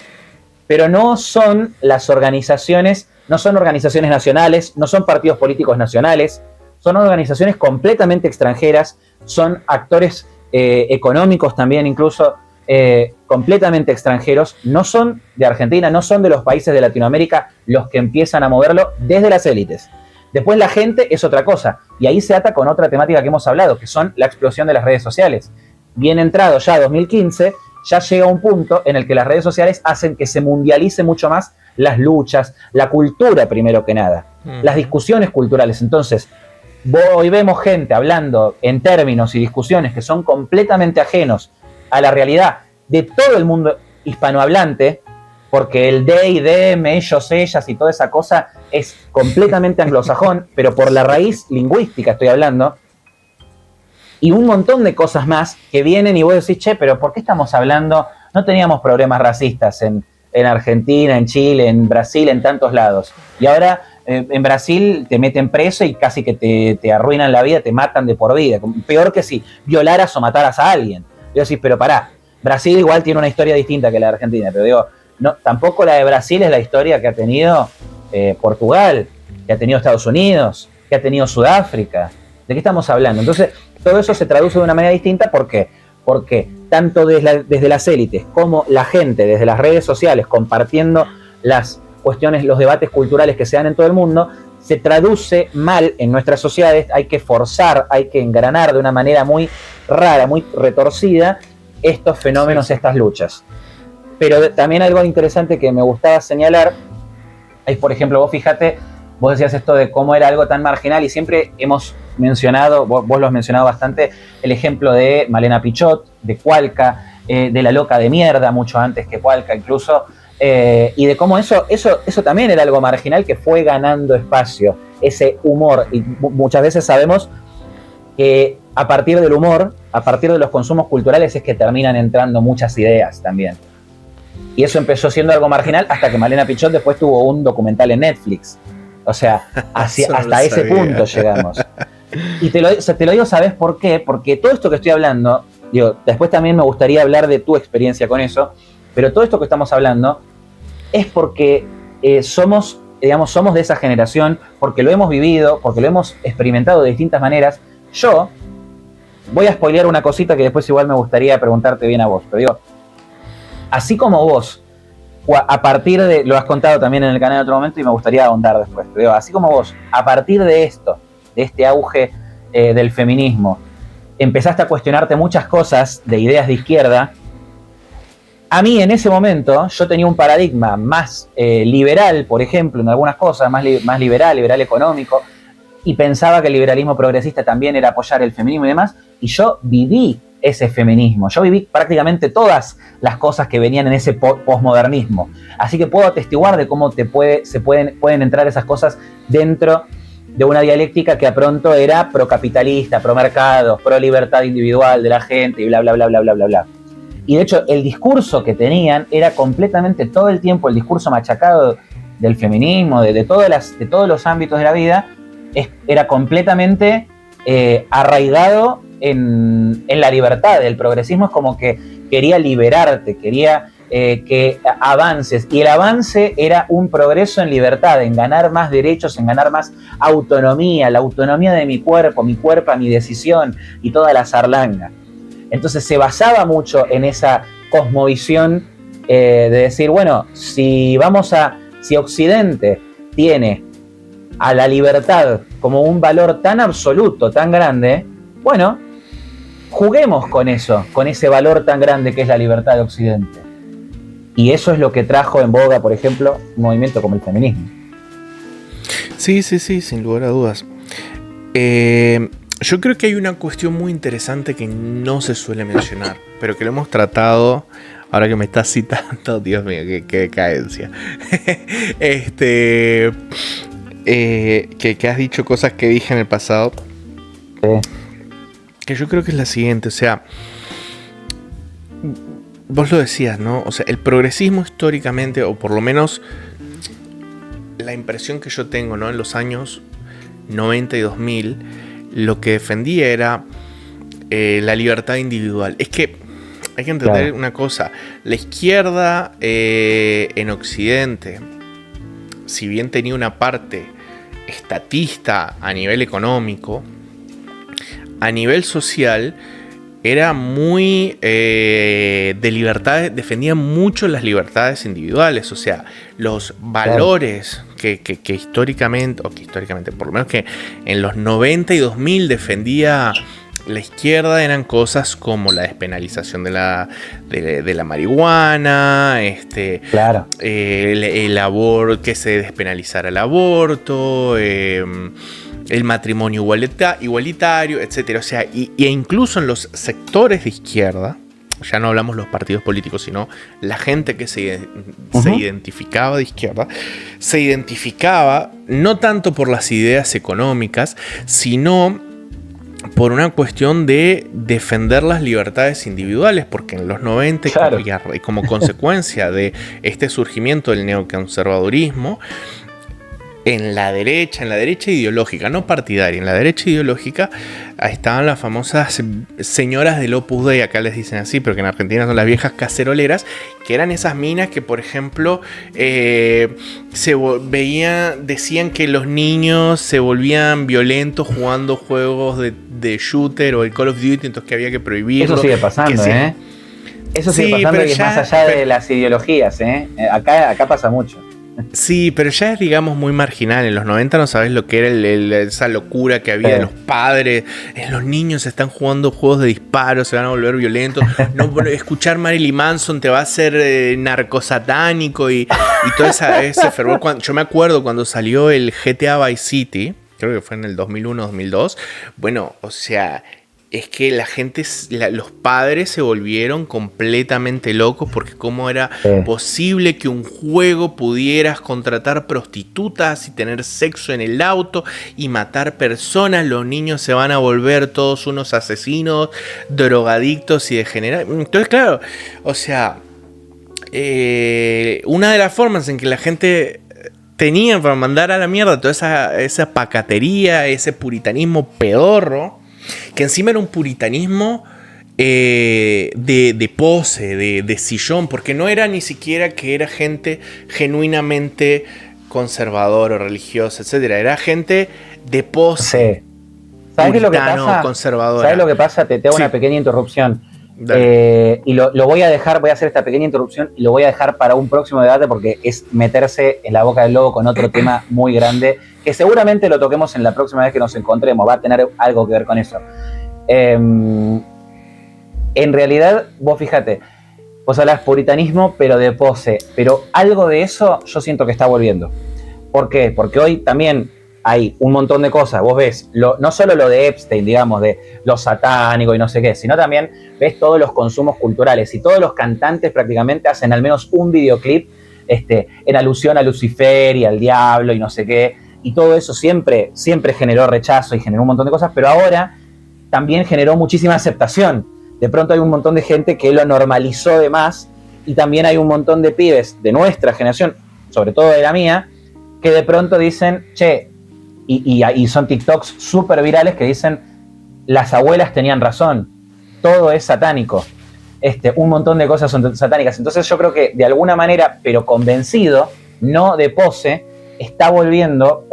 pero no son las organizaciones, no son organizaciones nacionales, no son partidos políticos nacionales, son organizaciones completamente extranjeras, son actores económicos también incluso, completamente extranjeros, no son de Argentina, no son de los países de Latinoamérica los que empiezan a moverlo desde las élites. Después la gente es otra cosa, y ahí se ata con otra temática que hemos hablado, que son la explosión de las redes sociales. Bien entrado ya 2015, ya llega un punto en el que las redes sociales hacen que se mundialice mucho más las luchas, la cultura primero que nada, las discusiones culturales. Entonces, hoy vemos gente hablando en términos y discusiones que son completamente ajenos a la realidad de todo el mundo hispanohablante, porque el they, them, ellos, ellas y toda esa cosa es completamente anglosajón, pero por la raíz lingüística estoy hablando, y un montón de cosas más que vienen y vos decís, che, pero ¿por qué estamos hablando? No teníamos problemas racistas en Argentina, en Chile, en Brasil, en tantos lados, y ahora en Brasil te meten preso y casi que te arruinan la vida, te matan de por vida, peor que si violaras o mataras a alguien. Yo decís, pero pará, Brasil igual tiene una historia distinta que la de Argentina, pero digo, no, tampoco la de Brasil es la historia que ha tenido Portugal, que ha tenido Estados Unidos, que ha tenido Sudáfrica. ¿De qué estamos hablando? Entonces, todo eso se traduce de una manera distinta. ¿Por qué? Porque tanto desde las élites como la gente, desde las redes sociales, compartiendo las cuestiones, los debates culturales que se dan en todo el mundo, se traduce mal en nuestras sociedades. Hay que forzar, hay que engranar de una manera muy rara, muy retorcida estos fenómenos, sí, estas luchas. Pero también algo interesante que me gustaba señalar es, por ejemplo, vos fíjate, vos decías esto de cómo era algo tan marginal y siempre hemos mencionado, vos lo has mencionado bastante, el ejemplo de Malena Pichot, de Cualca, de La Loca de Mierda, mucho antes que Cualca incluso, y de cómo eso también era algo marginal que fue ganando espacio, ese humor, y muchas veces sabemos que a partir del humor, a partir de los consumos culturales es que terminan entrando muchas ideas también. Y eso empezó siendo algo marginal hasta que Malena Pichot después tuvo un documental en Netflix. O sea, hasta ese punto llegamos. Y te lo digo, ¿sabes por qué? Porque todo esto que estoy hablando, digo, después también me gustaría hablar de tu experiencia con eso, pero todo esto que estamos hablando es porque somos de esa generación, porque lo hemos vivido, porque lo hemos experimentado de distintas maneras. Yo voy a spoilear una cosita que después igual me gustaría preguntarte bien a vos, pero digo, así como vos, a partir de, lo has contado también en el canal en otro momento y me gustaría ahondar después, pero digo, así como vos, a partir de esto, de este auge del feminismo, empezaste a cuestionarte muchas cosas de ideas de izquierda. A mí en ese momento yo tenía un paradigma más liberal, por ejemplo, en algunas cosas, más liberal económico, y pensaba que el liberalismo progresista también era apoyar el feminismo y demás, y yo viví ese feminismo, yo viví prácticamente todas las cosas que venían en ese posmodernismo, así que puedo atestiguar de cómo pueden entrar esas cosas dentro de una dialéctica que a pronto era procapitalista, pro mercados, pro libertad individual de la gente y bla, bla, bla, bla, bla, bla, bla. Y de hecho, el discurso que tenían era completamente todo el tiempo el discurso machacado del feminismo, de todos los ámbitos de la vida, era completamente arraigado en la libertad. El progresismo es como que quería liberarte, quería que avances, y el avance era un progreso en libertad, en ganar más derechos, en ganar más autonomía, la autonomía de mi cuerpo, mi decisión y toda la zarlanga. Entonces se basaba mucho en esa cosmovisión de decir, bueno, si Occidente tiene a la libertad como un valor tan absoluto, tan grande, bueno, juguemos con eso, con ese valor tan grande que es la libertad de Occidente. Y eso es lo que trajo en boga, por ejemplo, un movimiento como el feminismo. Sí, sin lugar a dudas. Yo creo que hay una cuestión muy interesante que no se suele mencionar, pero que lo hemos tratado, ahora que me estás citando, Dios mío, qué decadencia. Que has dicho cosas que dije en el pasado. Que yo creo que es la siguiente, o sea, vos lo decías, ¿no? O sea, el progresismo históricamente, o por lo menos la impresión que yo tengo, ¿no? En los años 90 y 2000, lo que defendía era la libertad individual. Es que hay que entender una cosa. La izquierda en Occidente, si bien tenía una parte estatista a nivel económico, a nivel social era muy de libertades, defendía mucho las libertades individuales, o sea, los valores que históricamente, por lo menos que en los 90 y 2000 defendía la izquierda, eran cosas como la despenalización de la marihuana, el aborto, que se despenalizara el aborto, el matrimonio igualitario, etc. O sea, e incluso en los sectores de izquierda, ya no hablamos los partidos políticos, sino la gente que se identificaba de izquierda, se identificaba no tanto por las ideas económicas, sino por una cuestión de defender las libertades individuales, porque en los 90, y como consecuencia de este surgimiento del neoconservadurismo, en la derecha ideológica, no partidaria, en la derecha ideológica estaban las famosas señoras del Opus Dei, acá les dicen así, pero que en Argentina son las viejas caceroleras, que eran esas minas que, por ejemplo, decían que los niños se volvían violentos jugando juegos de shooter o el Call of Duty, entonces que había que prohibirlo. Eso sigue pasando, Eso sigue pasando, y es más allá de las ideologías, Acá pasa mucho. Sí, pero ya es, digamos, muy marginal. En los 90 no sabés lo que era esa locura que había de los padres. Los niños están jugando juegos de disparos, se van a volver violentos. No, escuchar Marilyn Manson te va a hacer narcosatánico y todo ese fervor. Yo me acuerdo cuando salió el GTA Vice City, creo que fue en el 2001-2002. Bueno, o sea, es que los padres se volvieron completamente locos, porque cómo era posible que un juego pudieras contratar prostitutas y tener sexo en el auto y matar personas. Los niños se van a volver todos unos asesinos, drogadictos y degenerados. Entonces, claro, o sea, una de las formas en que la gente tenía para mandar a la mierda toda esa pacatería, ese puritanismo pedorro, que encima era un puritanismo de pose, de sillón, porque no era ni siquiera que era gente genuinamente conservadora o religiosa, etc. Era gente de pose. ¿Sabes qué es lo que pasa? Conservadora. ¿Sabes lo que pasa? Te hago una pequeña interrupción. Y lo voy a hacer esta pequeña interrupción y lo voy a dejar para un próximo debate, porque es meterse en la boca del lobo con otro tema muy grande, que seguramente lo toquemos en la próxima vez que nos encontremos, va a tener algo que ver con eso. En realidad, vos fíjate, vos hablas puritanismo, pero de pose, pero algo de eso yo siento que está volviendo. ¿Por qué? Porque hoy también hay un montón de cosas. Vos ves, no solo lo de Epstein, digamos, de lo satánico y no sé qué, sino también ves todos los consumos culturales, y todos los cantantes prácticamente hacen al menos un videoclip en alusión a Lucifer y al diablo y no sé qué. y todo eso siempre generó rechazo y generó un montón de cosas, pero ahora también generó muchísima aceptación. De pronto hay un montón de gente que lo normalizó de más, y también hay un montón de pibes de nuestra generación, sobre todo de la mía, que de pronto dicen, che, y son TikToks súper virales que dicen, las abuelas tenían razón, todo es satánico, un montón de cosas son satánicas. Entonces yo creo que de alguna manera, pero convencido, no de pose, está volviendo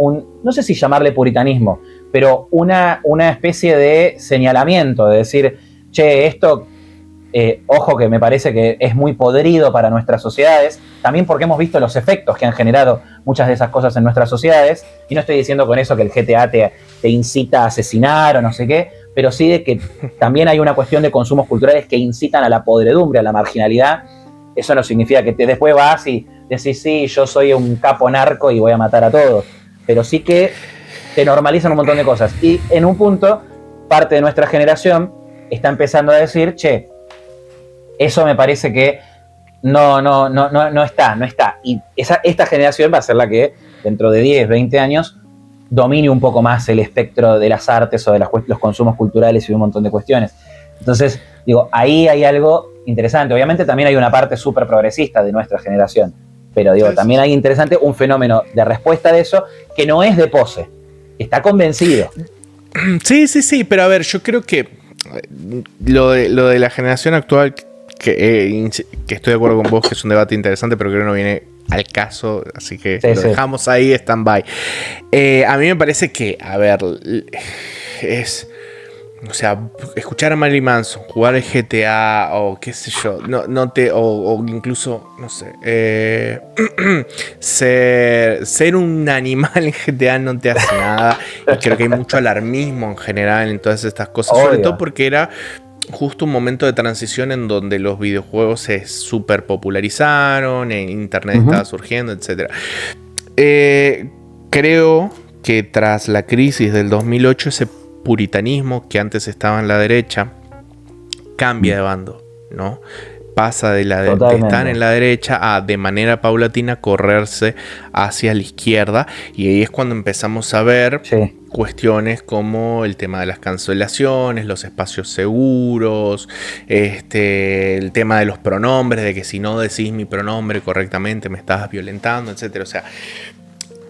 no sé si llamarle puritanismo, pero una especie de señalamiento, de decir, che, esto, ojo que me parece que es muy podrido para nuestras sociedades, también porque hemos visto los efectos que han generado muchas de esas cosas en nuestras sociedades, y no estoy diciendo con eso que el GTA te incita a asesinar o no sé qué, pero sí de que también hay una cuestión de consumos culturales que incitan a la podredumbre, a la marginalidad. Eso no significa que después vas y decís, sí, yo soy un capo narco y voy a matar a todos, pero sí que te normalizan un montón de cosas. Y en un punto, parte de nuestra generación está empezando a decir, che, eso me parece que no está. Y esta generación va a ser la que dentro de 10, 20 años domine un poco más el espectro de las artes o de los consumos culturales y un montón de cuestiones. Entonces, digo, ahí hay algo interesante. Obviamente también hay una parte súper progresista de nuestra generación, pero digo, también hay interesante un fenómeno de respuesta de eso que no es de pose, está convencido. Sí, pero a ver, yo creo que lo de la generación actual, que estoy de acuerdo con vos, que es un debate interesante, pero creo que no viene al caso, así que lo dejamos ahí, stand-by. A mí me parece que, a ver, o sea, escuchar a Marilyn Manson, jugar el GTA o qué sé yo, o incluso, no sé, ser un animal en GTA no te hace nada. Y creo que hay mucho alarmismo en general en todas estas cosas, sobre todo porque era justo un momento de transición en donde los videojuegos se super popularizaron, en internet estaba surgiendo, etc. Creo que tras la crisis del 2008, ese puritanismo que antes estaba en la derecha cambia de bando, ¿no? Pasa de estar en la derecha a, de manera paulatina, correrse hacia la izquierda, y ahí es cuando empezamos a ver cuestiones como el tema de las cancelaciones, los espacios seguros, el tema de los pronombres, de que si no decís mi pronombre correctamente me estás violentando, etcétera. O sea,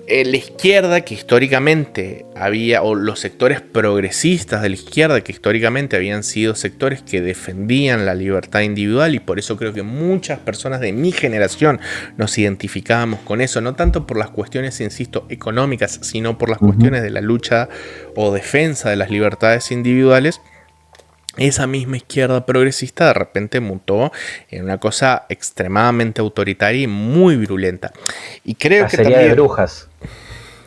la izquierda, que históricamente había, o los sectores progresistas de la izquierda, que históricamente habían sido sectores que defendían la libertad individual, y por eso creo que muchas personas de mi generación nos identificábamos con eso, no tanto por las cuestiones, insisto, económicas, sino por las cuestiones de la lucha o defensa de las libertades individuales. Esa misma izquierda progresista de repente mutó en una cosa extremadamente autoritaria y muy virulenta. Y creo que también, de brujas.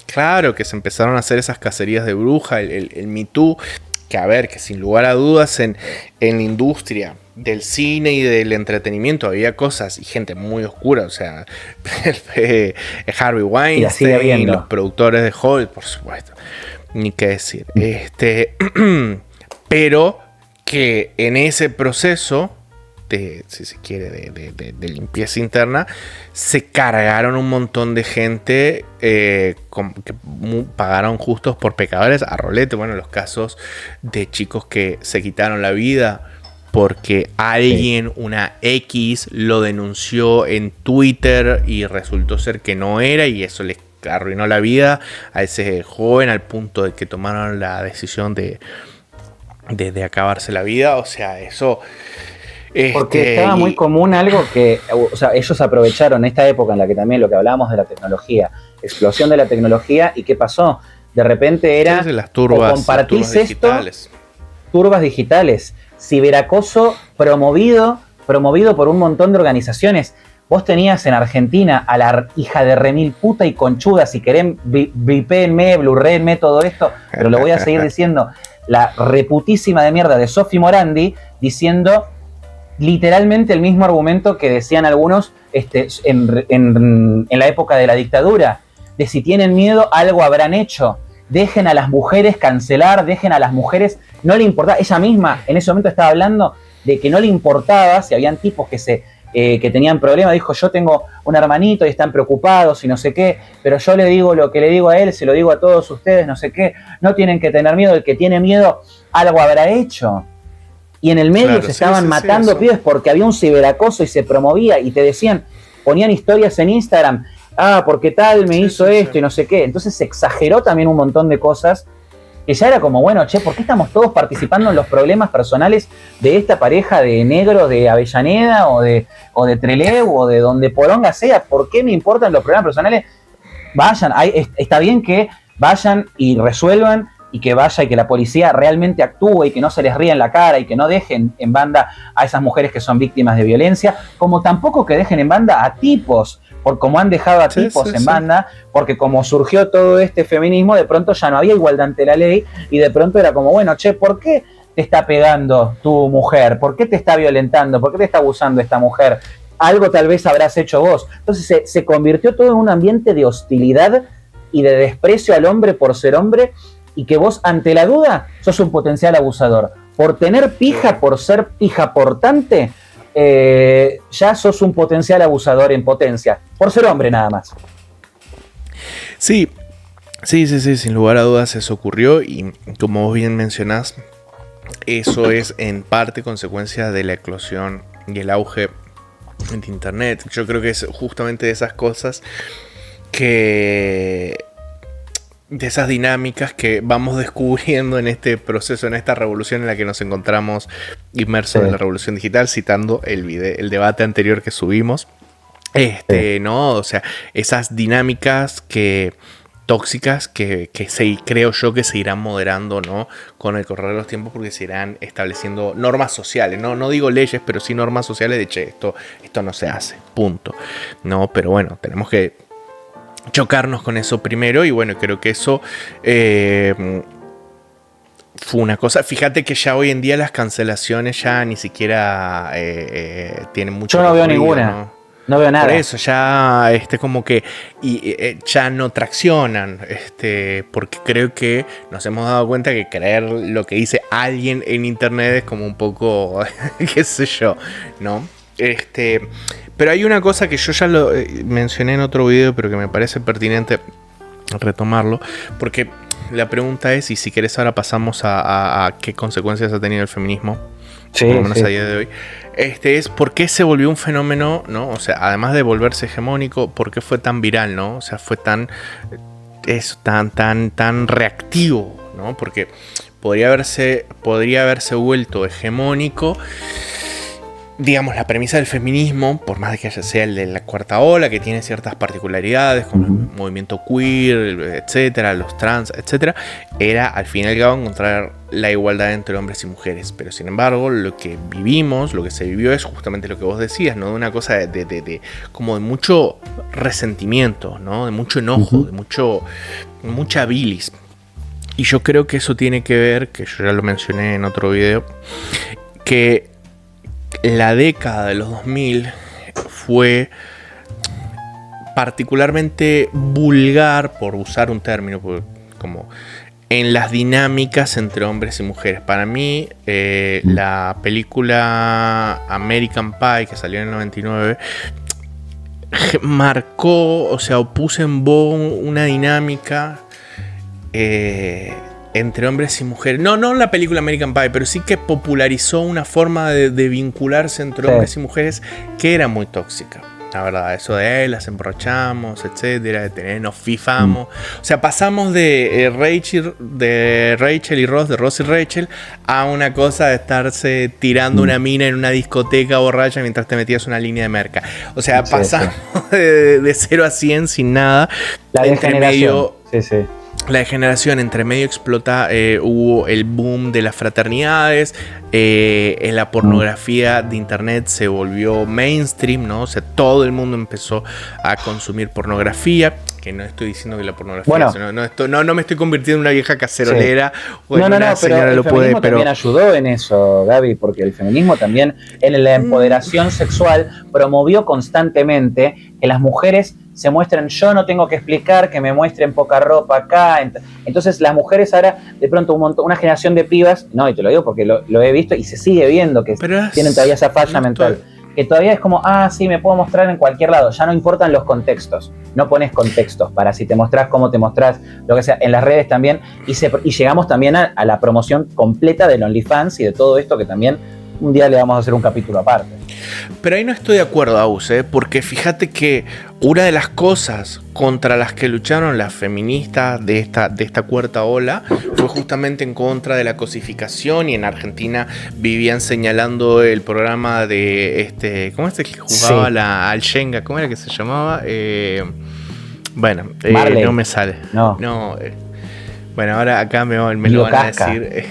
Claro, que se empezaron a hacer esas cacerías de bruja, el Me Too, que a ver, que sin lugar a dudas en la industria del cine y del entretenimiento había cosas y gente muy oscura, o sea, Harvey Weinstein, los productores de Hollywood, por supuesto, ni qué decir. Pero que en ese proceso de, si se quiere, de limpieza interna, se cargaron un montón de gente que pagaron justos por pecadores a rolete. Bueno, los casos de chicos que se quitaron la vida porque alguien, una X, lo denunció en Twitter y resultó ser que no era, y eso les arruinó la vida a ese joven al punto de que tomaron la decisión de acabarse la vida. O sea, eso... Porque estaba muy común algo que, o sea, ellos aprovecharon esta época en la que también lo que hablábamos de la tecnología, explosión de la tecnología, y ¿qué pasó? De repente era, las turbas, o compartís las turbas esto, turbas digitales, ciberacoso promovido por un montón de organizaciones. Vos tenías en Argentina a la hija de remil puta y conchuda, si querés, vipéenme, blurréenme todo esto, pero lo voy a seguir diciendo, la reputísima de mierda de Sofi Morandi, diciendo literalmente el mismo argumento que decían algunos en la época de la dictadura, de si tienen miedo, algo habrán hecho, dejen a las mujeres cancelar, dejen a las mujeres, no le importaba, ella misma en ese momento estaba hablando de que no le importaba si habían tipos que se que tenían problemas, dijo, yo tengo un hermanito y están preocupados y no sé qué, pero yo le digo lo que le digo a él, se lo digo a todos ustedes, no sé qué, no tienen que tener miedo, el que tiene miedo algo habrá hecho. Y en el medio claro, se estaban matando pibes porque había un ciberacoso y se promovía y te decían, ponían historias en Instagram, porque tal me hizo esto y no sé qué. Entonces se exageró también un montón de cosas que ya era como, bueno, ¿por qué estamos todos participando en los problemas personales de esta pareja de negros de Avellaneda o de Trelew o de donde poronga sea? ¿Por qué me importan los problemas personales? Vayan, está bien que vayan y resuelvan y que vaya y que la policía realmente actúe y que no se les ría en la cara y que no dejen en banda a esas mujeres que son víctimas de violencia, como tampoco que dejen en banda a tipos, por como han dejado a tipos en banda, porque como surgió todo este feminismo, de pronto ya no había igualdad ante la ley y de pronto era como, bueno, ¿por qué te está pegando tu mujer? ¿Por qué te está violentando? ¿Por qué te está abusando esta mujer? Algo tal vez habrás hecho vos. Entonces se convirtió todo en un ambiente de hostilidad y de desprecio al hombre por ser hombre, y que vos, ante la duda, sos un potencial abusador. Por tener pija, por ser pija portante, ya sos un potencial abusador en potencia. Por ser hombre nada más. Sí, sin lugar a dudas eso ocurrió y como vos bien mencionás, eso es en parte consecuencia de la eclosión y el auge de Internet. Yo creo que es justamente de esas cosas de esas dinámicas que vamos descubriendo en este proceso, en esta revolución en la que nos encontramos inmersos en la revolución digital, citando el debate anterior que subimos. ¿No? O sea, esas dinámicas tóxicas que creo yo que se irán moderando, ¿no? Con el correr de los tiempos, porque se irán estableciendo normas sociales, no digo leyes, pero sí normas sociales de esto no se hace, punto. No, pero bueno, tenemos que chocarnos con eso primero y bueno, creo que eso fue una cosa. Fíjate que ya hoy en día las cancelaciones ya ni siquiera tienen mucho. Yo no veo ninguna. No veo nada. Por eso ya como que ya no traccionan, porque creo que nos hemos dado cuenta que creer lo que dice alguien en internet es como un poco qué sé yo, ¿no? Pero hay una cosa que yo ya lo mencioné en otro video, pero que me parece pertinente retomarlo, porque la pregunta es, y si querés ahora pasamos a qué consecuencias ha tenido el feminismo, por lo menos a día de hoy, es por qué se volvió un fenómeno, ¿no? O sea, además de volverse hegemónico, por qué fue tan viral, ¿no? O sea, fue tan reactivo, ¿no? Porque podría haberse vuelto hegemónico. Digamos, la premisa del feminismo, por más de que sea el de la cuarta ola, que tiene ciertas particularidades con el movimiento queer, etcétera, los trans, etcétera, era al fin y al cabo encontrar la igualdad entre hombres y mujeres. Pero sin embargo, lo que vivimos, lo que se vivió es justamente lo que vos decías, ¿no? De una cosa como de mucho resentimiento, ¿no? De mucho enojo, de mucha bilis. Y yo creo que eso tiene que ver, que yo ya lo mencioné en otro video, que la década de los 2000 fue particularmente vulgar, por usar un término, como en las dinámicas entre hombres y mujeres. Para mí, la película American Pie, que salió en el 99, marcó, o sea, puso en boga una dinámica entre hombres y mujeres. No la película American Pie, pero sí que popularizó una forma de vincularse entre hombres y mujeres que era muy tóxica. La verdad, eso de las emborrachamos, etcétera, nos fifamos. O sea, pasamos de Rachel y Ross, de Ross y Rachel, a una cosa de estarse tirando una mina en una discoteca borracha mientras te metías una línea de merca. O sea, pasamos de 0 a 100 sin nada. La degeneración. La degeneración, entre medio explota, hubo el boom de las fraternidades, la pornografía de internet se volvió mainstream, ¿no? O sea, todo el mundo empezó a consumir pornografía, que no estoy diciendo que la pornografía, no me estoy convirtiendo en una vieja cacerolera o en una señora pero el feminismo también ayudó en eso, Gaby, porque el feminismo también en la empoderación sexual promovió constantemente que las mujeres se muestren, yo no tengo que explicar, que me muestren poca ropa acá. Entonces las mujeres ahora, de pronto una generación de pibas, no, y te lo digo porque lo he visto y se sigue viendo, que tienen todavía esa falla mental, que todavía es como, sí, me puedo mostrar en cualquier lado, ya no importan los contextos, no pones contextos para si te mostrás, cómo te mostrás, lo que sea, en las redes también, y llegamos también a la promoción completa del OnlyFans y de todo esto que también un día le vamos a hacer un capítulo aparte. Pero ahí no estoy de acuerdo, Aus, porque fíjate que una de las cosas contra las que lucharon las feministas de esta cuarta ola fue justamente en contra de la cosificación, y en Argentina vivían señalando el programa de ¿cómo es el que jugaba al Shenga? ¿Cómo era que se llamaba? No me sale. No. Bueno, ahora acá me lo van a decir.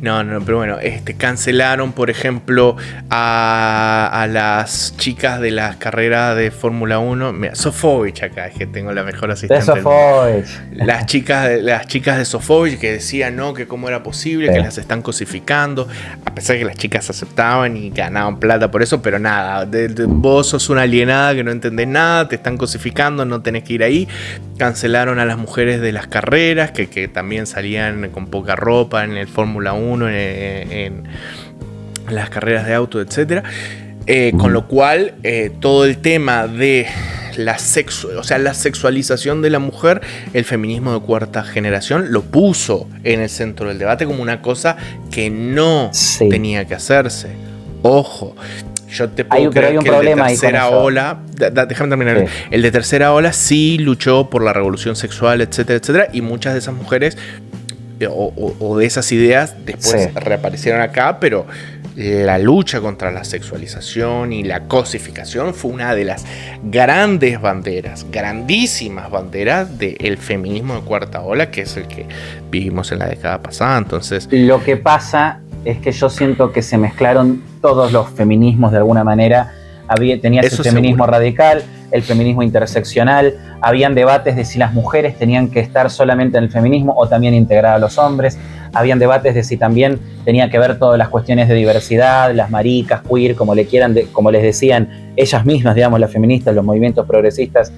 No, pero bueno, cancelaron, por ejemplo, a las chicas de las carreras de Fórmula 1. Mira, Sofovich acá, es que tengo la mejor asistente. De Sofovich. Las chicas de Sofovich que decían, no, que cómo era posible, que las están cosificando, a pesar de que las chicas aceptaban y ganaban plata por eso, pero nada, vos sos una alienada que no entendés nada, te están cosificando, no tenés que ir ahí. Cancelaron a las mujeres de las carreras, que también salían con poca ropa en el Fórmula 1, en las carreras de auto, etc. Con lo cual, todo el tema de la sexualización de la mujer, el feminismo de cuarta generación lo puso en el centro del debate como una cosa que no tenía que hacerse. Ojo. Yo te puedo creer que el de tercera ola, déjame terminar. Sí. El de tercera ola sí luchó por la revolución sexual, etcétera, etcétera, y muchas de esas mujeres o de esas ideas después reaparecieron acá, pero la lucha contra la sexualización y la cosificación fue una de las grandes banderas, grandísimas banderas del feminismo de cuarta ola, que es el que vivimos en la década pasada. Entonces, lo que pasa es que yo siento que se mezclaron todos los feminismos de alguna manera. Tenías el feminismo radical, el feminismo interseccional, habían debates de si las mujeres tenían que estar solamente en el feminismo o también integrar a los hombres, habían debates de si también tenía que ver todas las cuestiones de diversidad, las maricas, queer, como les decían ellas mismas, digamos, las feministas, los movimientos progresistas,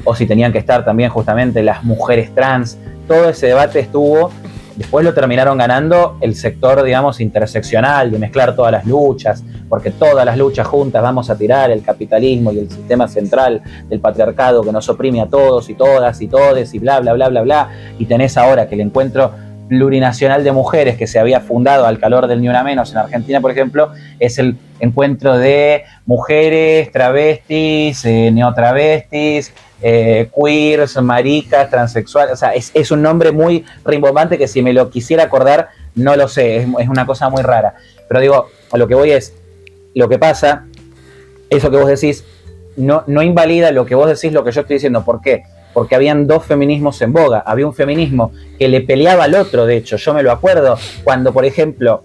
o si tenían que estar también justamente las mujeres trans. Todo ese debate estuvo. Después lo terminaron ganando el sector, digamos, interseccional, de mezclar todas las luchas, porque todas las luchas juntas vamos a tirar el capitalismo y el sistema central del patriarcado que nos oprime a todos y todas y todes y bla, bla, bla, bla, bla. Y tenés ahora que el encuentro plurinacional de mujeres que se había fundado al calor del Ni Una Menos en Argentina, por ejemplo, es el encuentro de mujeres, travestis, neotravestis, queers, maricas, transexuales. O sea, es un nombre muy rimbombante que si me lo quisiera acordar, no lo sé, es una cosa muy rara. Pero digo, a lo que voy es, lo que pasa, eso que vos decís, no invalida lo que vos decís, lo que yo estoy diciendo. ¿Por qué? Porque habían dos feminismos en boga. Había un feminismo que le peleaba al otro, de hecho. Yo me lo acuerdo cuando, por ejemplo,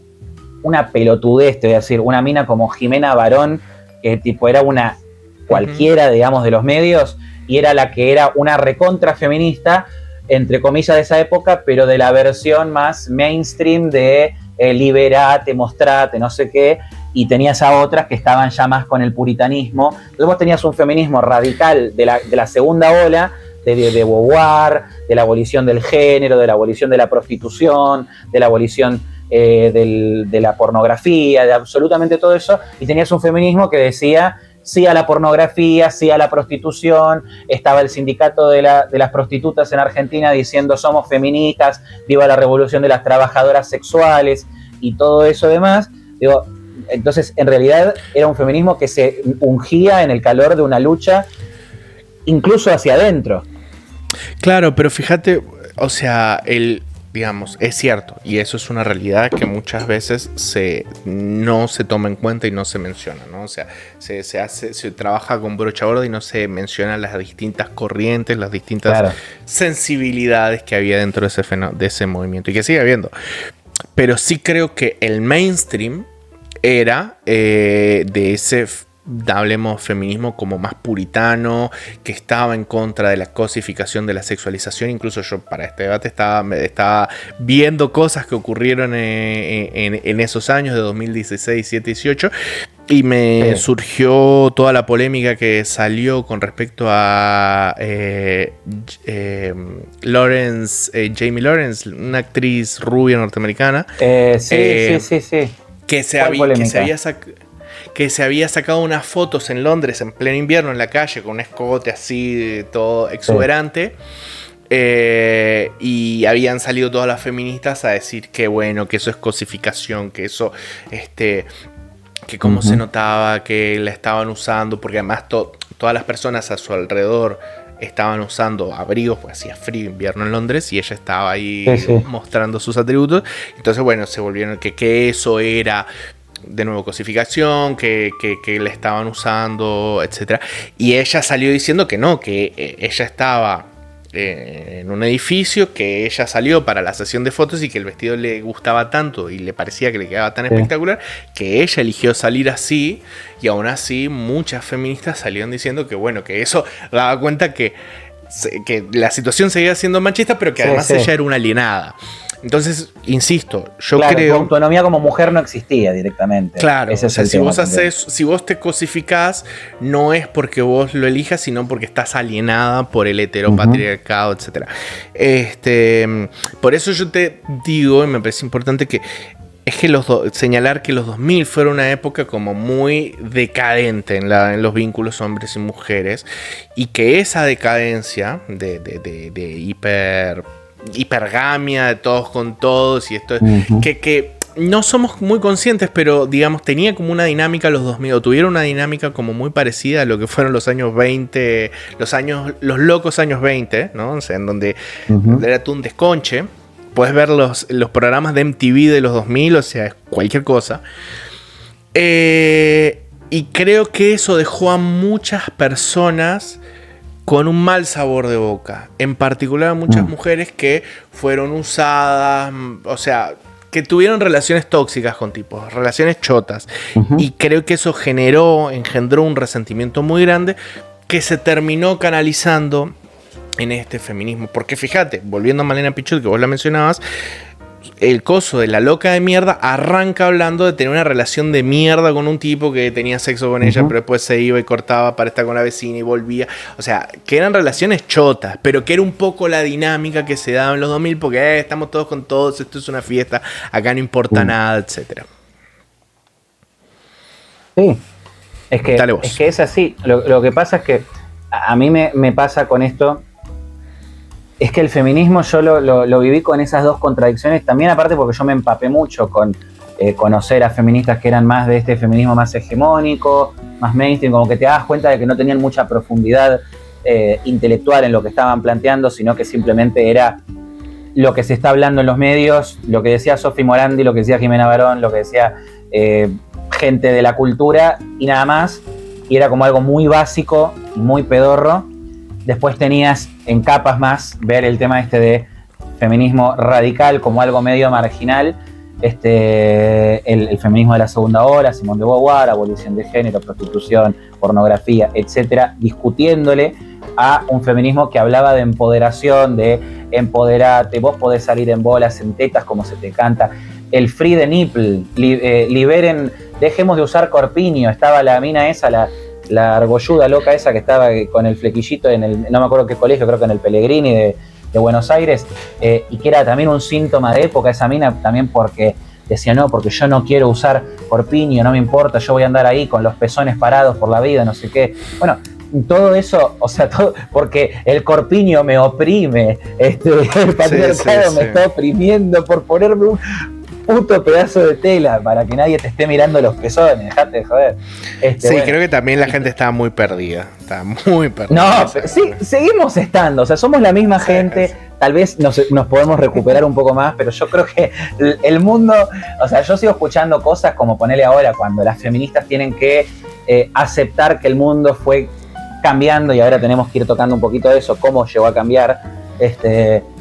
una pelotudez, te voy a decir, una mina como Jimena Barón, que tipo era una cualquiera, digamos, de los medios, y era la que era una recontra feminista, entre comillas, de esa época, pero de la versión más mainstream de liberate, mostrate, no sé qué, y tenías a otras que estaban ya más con el puritanismo. Entonces vos tenías un feminismo radical de la segunda ola, de Beauvoir, de la abolición del género, de la abolición de la prostitución, de la abolición de la pornografía, de absolutamente todo eso, y tenías un feminismo que decía sí a la pornografía, sí a la prostitución. Estaba el sindicato de las prostitutas en Argentina diciendo somos feministas, viva la revolución de las trabajadoras sexuales y todo eso demás. Digo, entonces en realidad era un feminismo que se ungía en el calor de una lucha incluso hacia adentro. Claro, pero fíjate, o sea, digamos, es cierto, y eso es una realidad que muchas veces no se toma en cuenta y no se menciona, ¿no? O sea, se trabaja con brocha gorda y no se mencionan las distintas corrientes, las distintas sensibilidades que había dentro de ese movimiento y que sigue habiendo. Pero sí creo que el mainstream era de ese, hablemos, feminismo como más puritano, que estaba en contra de la cosificación de la sexualización. Incluso yo para este debate estaba viendo cosas que ocurrieron en esos años de 2016, 17, 18, y me surgió toda la polémica que salió con respecto a Jamie Lawrence, una actriz rubia norteamericana. Sí. que se que se había sacado unas fotos en Londres en pleno invierno en la calle con un escote así todo exuberante. Y habían salido todas las feministas a decir que bueno, que eso es cosificación, que eso, que cómo se notaba que la estaban usando, porque además todas las personas a su alrededor estaban usando abrigos, pues hacía frío invierno en Londres y ella estaba ahí mostrando sus atributos. Entonces bueno, se volvieron que eso era de nuevo cosificación, que la estaban usando, etc. Y ella salió diciendo que no, que ella estaba en un edificio, que ella salió para la sesión de fotos y que el vestido le gustaba tanto y le parecía que le quedaba tan espectacular que ella eligió salir así, y aún así muchas feministas salieron diciendo que bueno, que eso daba cuenta que la situación seguía siendo machista, pero que además ella era una alienada. Entonces, insisto, yo creo... Tu autonomía como mujer no existía directamente. Claro, ese es si vos te cosificás, no es porque vos lo elijas, sino porque estás alienada por el heteropatriarcado, etc. Por eso yo te digo, y me parece importante que es que señalar que los 2000 fueron una época como muy decadente en los vínculos hombres y mujeres, y que esa decadencia de hipergamia, de todos con todos, y esto que no somos muy conscientes, pero digamos tenía como una dinámica los 2000, o tuvieron una dinámica como muy parecida a lo que fueron los años 20, los locos años 20, ¿no? O sea, en donde era todo un desconche. Puedes ver los programas de MTV de los 2000, o sea, cualquier cosa. Y creo que eso dejó a muchas personas con un mal sabor de boca. En particular a muchas mujeres que fueron usadas, o sea, que tuvieron relaciones tóxicas con tipos, relaciones chotas. Y creo que eso engendró un resentimiento muy grande que se terminó canalizando en este feminismo. Porque fíjate, volviendo a Malena Pichot, que vos la mencionabas, el coso de la loca de mierda arranca hablando de tener una relación de mierda con un tipo que tenía sexo con ella, pero después se iba y cortaba para estar con la vecina y volvía. O sea, que eran relaciones chotas, pero que era un poco la dinámica que se daba en los 2000, porque estamos todos con todos, esto es una fiesta, acá no importa nada, etc. Sí, es que es así. Lo que pasa es que a mí me pasa con esto. Es que el feminismo yo lo viví con esas dos contradicciones, también aparte porque yo me empapé mucho con conocer a feministas que eran más de este feminismo más hegemónico, más mainstream, como que te das cuenta de que no tenían mucha profundidad intelectual en lo que estaban planteando, sino que simplemente era lo que se está hablando en los medios, lo que decía Sofi Morandi, lo que decía Jimena Barón, lo que decía gente de la cultura y nada más, y era como algo muy básico y muy pedorro. Después tenías en capas más ver el tema de feminismo radical como algo medio marginal, el feminismo de la segunda ola, Simone de Beauvoir, abolición de género, prostitución, pornografía, etcétera, discutiéndole a un feminismo que hablaba de empoderación, de empoderate, vos podés salir en bolas, en tetas, como se te canta, el free the nipple, liberen, dejemos de usar corpiño, estaba la mina esa, la argolluda loca esa que estaba con el flequillito no me acuerdo qué colegio, creo que en el Pellegrini de Buenos Aires, y que era también un síntoma de época esa mina, también porque decía, no, porque yo no quiero usar corpiño, no me importa, yo voy a andar ahí con los pezones parados por la vida, no sé qué. Bueno, todo eso, o sea, todo porque el corpiño me oprime, el patriarcado me está oprimiendo por ponerme un puto pedazo de tela para que nadie te esté mirando los pezones, dejate de joder. Creo que también la gente estaba muy perdida. No, sí, seguimos estando, o sea, somos la misma gente, tal vez nos podemos recuperar un poco más, pero yo creo que el mundo, o sea, yo sigo escuchando cosas como ponerle ahora, cuando las feministas tienen que aceptar que el mundo fue cambiando y ahora tenemos que ir tocando un poquito de eso, cómo llegó a cambiar,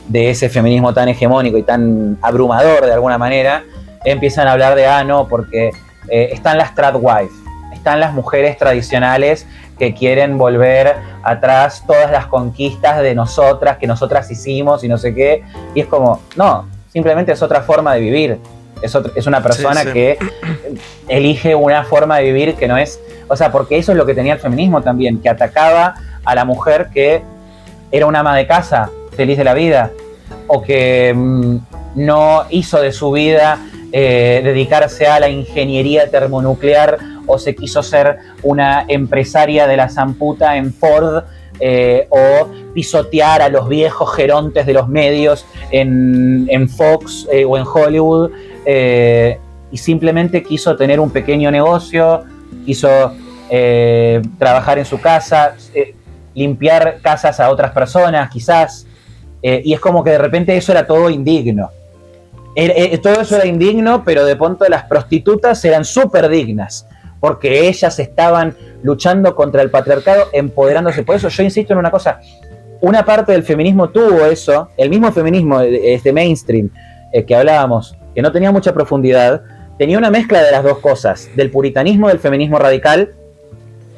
de ese feminismo tan hegemónico y tan abrumador de alguna manera, empiezan a hablar de, no, porque están las tradwives, están las mujeres tradicionales que quieren volver atrás todas las conquistas de nosotras, que nosotras hicimos y no sé qué, y es como, no, simplemente es otra forma de vivir, es una persona que elige una forma de vivir que no es, o sea, porque eso es lo que tenía el feminismo también, que atacaba a la mujer que era una ama de casa, feliz de la vida, o que no hizo de su vida dedicarse a la ingeniería termonuclear o se quiso ser una empresaria de la zamputa en Ford, o pisotear a los viejos gerontes de los medios en Fox o en Hollywood, y simplemente quiso tener un pequeño negocio, quiso trabajar en su casa, limpiar casas a otras personas quizás, y es como que de repente eso era todo indigno. Todo eso era indigno, pero de pronto las prostitutas eran súper dignas, porque ellas estaban luchando contra el patriarcado, empoderándose. Por eso yo insisto en una cosa, una parte del feminismo tuvo eso, el mismo feminismo, este mainstream que hablábamos, que no tenía mucha profundidad, tenía una mezcla de las dos cosas, del puritanismo, del feminismo radical,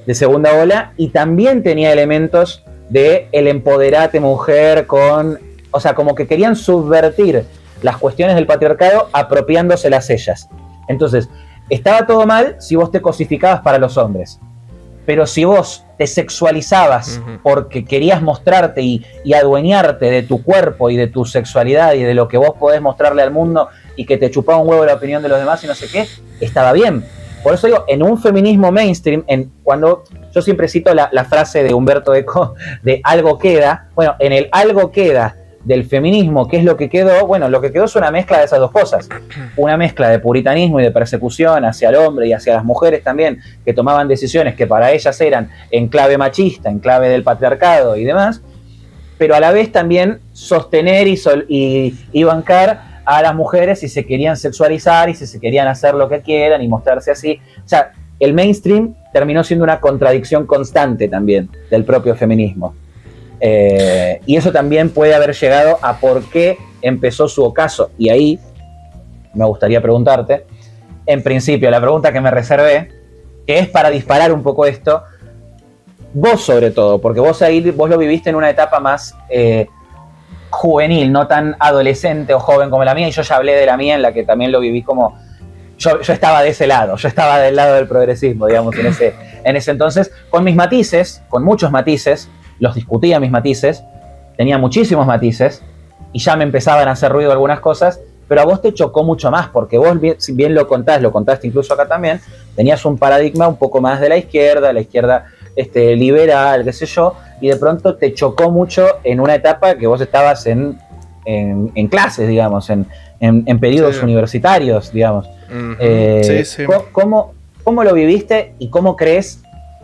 de segunda ola, y también tenía elementos de el empoderate mujer o sea, como que querían subvertir las cuestiones del patriarcado apropiándoselas ellas. Entonces, estaba todo mal si vos te cosificabas para los hombres, pero si vos te sexualizabas porque querías mostrarte y adueñarte de tu cuerpo y de tu sexualidad y de lo que vos podés mostrarle al mundo y que te chupaba un huevo la opinión de los demás y no sé qué, estaba bien. Por eso digo, en un feminismo mainstream, cuando yo siempre cito la frase de Humberto Eco de algo queda, bueno, en el algo queda del feminismo, ¿qué es lo que quedó? Bueno, lo que quedó es una mezcla de esas dos cosas. Una mezcla de puritanismo y de persecución hacia el hombre y hacia las mujeres también, que tomaban decisiones que para ellas eran en clave machista, en clave del patriarcado y demás, pero a la vez también sostener y bancar a las mujeres si se querían sexualizar y si se querían hacer lo que quieran y mostrarse así. O sea, el mainstream terminó siendo una contradicción constante también del propio feminismo. Y eso también puede haber llegado a por qué empezó su ocaso. Y ahí me gustaría preguntarte, en principio, la pregunta que me reservé, que es para disparar un poco esto, vos sobre todo, porque vos lo viviste en una etapa más juvenil, no tan adolescente o joven como la mía, y yo ya hablé de la mía en la que también lo viví como... Yo estaba de ese lado, yo estaba del lado del progresismo, digamos, en ese entonces, con mis matices, con muchos matices, los discutía mis matices, tenía muchísimos matices, y ya me empezaban a hacer ruido algunas cosas, pero a vos te chocó mucho más, porque vos si bien lo contaste incluso acá también, tenías un paradigma un poco más de la izquierda liberal, qué sé yo, y de pronto te chocó mucho en una etapa que vos estabas en clases, digamos, en periodos universitarios, digamos. Sí. ¿Cómo lo viviste y cómo crees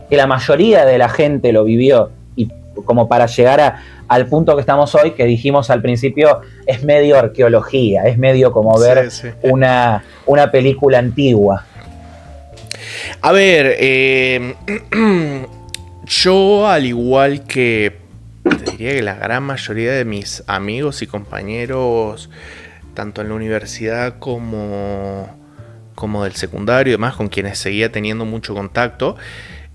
que la mayoría de la gente lo vivió? Y como para llegar al punto que estamos hoy, que dijimos al principio, es medio arqueología, es medio como ver una película antigua. A ver, yo al igual que te diría que la gran mayoría de mis amigos y compañeros, tanto en la universidad como del secundario y demás, con quienes seguía teniendo mucho contacto,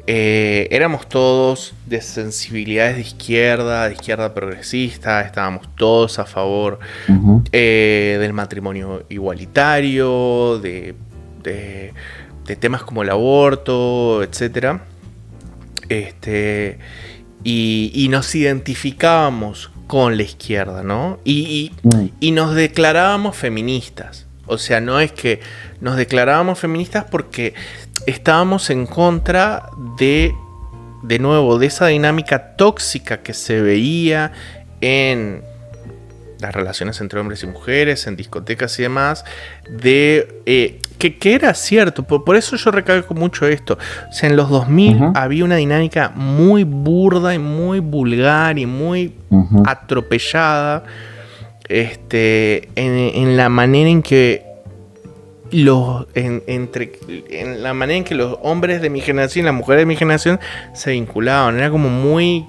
éramos todos de sensibilidades de izquierda progresista, estábamos todos a favor del matrimonio igualitario, de temas como el aborto, etc. Y nos identificábamos con la izquierda, ¿no? Y nos declarábamos feministas. O sea, no es que nos declarábamos feministas porque estábamos en contra de nuevo, de esa dinámica tóxica que se veía en las relaciones entre hombres y mujeres, en discotecas y demás, que era cierto, por eso yo recalco mucho esto. O sea, en los 2000 había una dinámica muy burda y muy vulgar y muy atropellada, en la manera en que la manera en que los hombres de mi generación y las mujeres de mi generación se vinculaban. Era como muy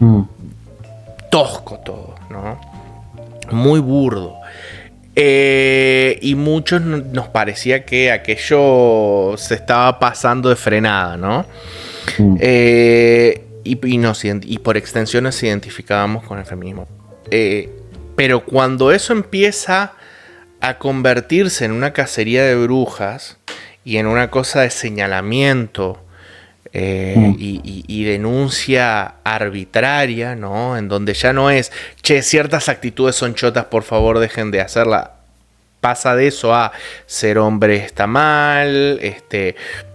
tosco todo, ¿no? Muy burdo. Y muchos nos parecía que aquello se estaba pasando de frenada, ¿no? Y por extensión nos identificábamos con el feminismo. Pero cuando eso empieza a convertirse en una cacería de brujas y en una cosa de señalamiento y denuncia arbitraria, ¿no? En donde ya no es, che, ciertas actitudes son chotas, por favor dejen de hacerla. pasa de eso a ser hombre está mal,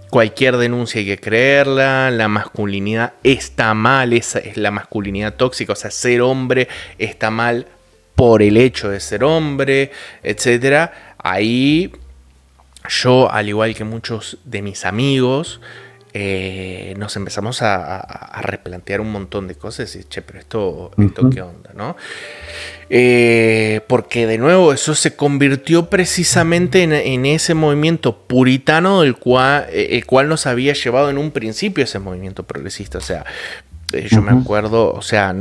cualquier denuncia hay que creerla, la masculinidad está mal, esa es la masculinidad tóxica, o sea, ser hombre está mal por el hecho de ser hombre, etcétera. Ahí yo, al igual que muchos de mis amigos, nos empezamos a replantear un montón de cosas y, che, pero esto qué onda, ¿no? Porque de nuevo eso se convirtió precisamente en ese movimiento puritano el cual nos había llevado en un principio ese movimiento progresista. O sea, yo me acuerdo, o sea,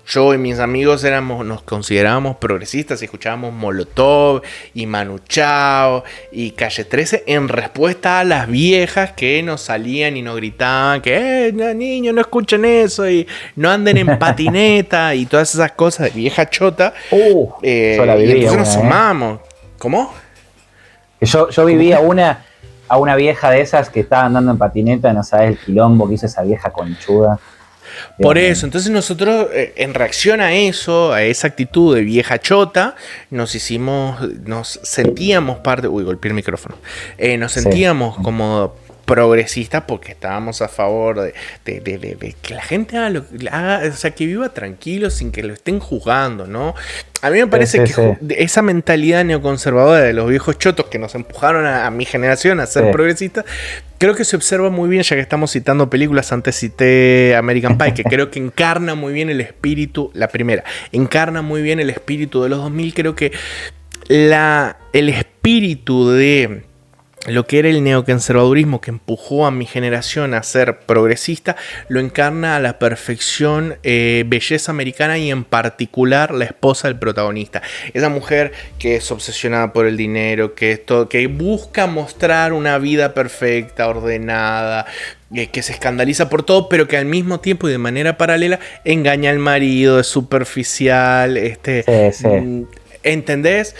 yo y mis amigos nos considerábamos progresistas y escuchábamos Molotov y Manu Chao y Calle 13 en respuesta a las viejas que nos salían y nos gritaban que niños, no escuchen eso y no anden en patineta y todas esas cosas de vieja chota. Yo la vivía, y entonces nos sumamos. ¿Cómo? Yo vivía a una vieja de esas que estaba andando en patineta, no sabes el quilombo que hizo esa vieja conchuda. Por eso, entonces nosotros en reacción a eso, a esa actitud de vieja chota, nos sentíamos parte... Uy, golpeé el micrófono. Nos sentíamos como progresistas porque estábamos a favor de que la gente haga, o sea, que viva tranquilo sin que lo estén juzgando, ¿no? A mí me parece que esa mentalidad neoconservadora de los viejos chotos que nos empujaron a mi generación a ser progresistas, creo que se observa muy bien, ya que estamos citando películas. Antes cité American Pie, que creo que encarna muy bien el espíritu, la primera, encarna muy bien el espíritu de los 2000. Creo que el espíritu de lo que era el neoconservadurismo que empujó a mi generación a ser progresista, lo encarna a la perfección belleza americana y en particular la esposa del protagonista. Esa mujer que es obsesionada por el dinero, que busca mostrar una vida perfecta, ordenada, que se escandaliza por todo, pero que al mismo tiempo y de manera paralela engaña al marido, es superficial, ¿entendés?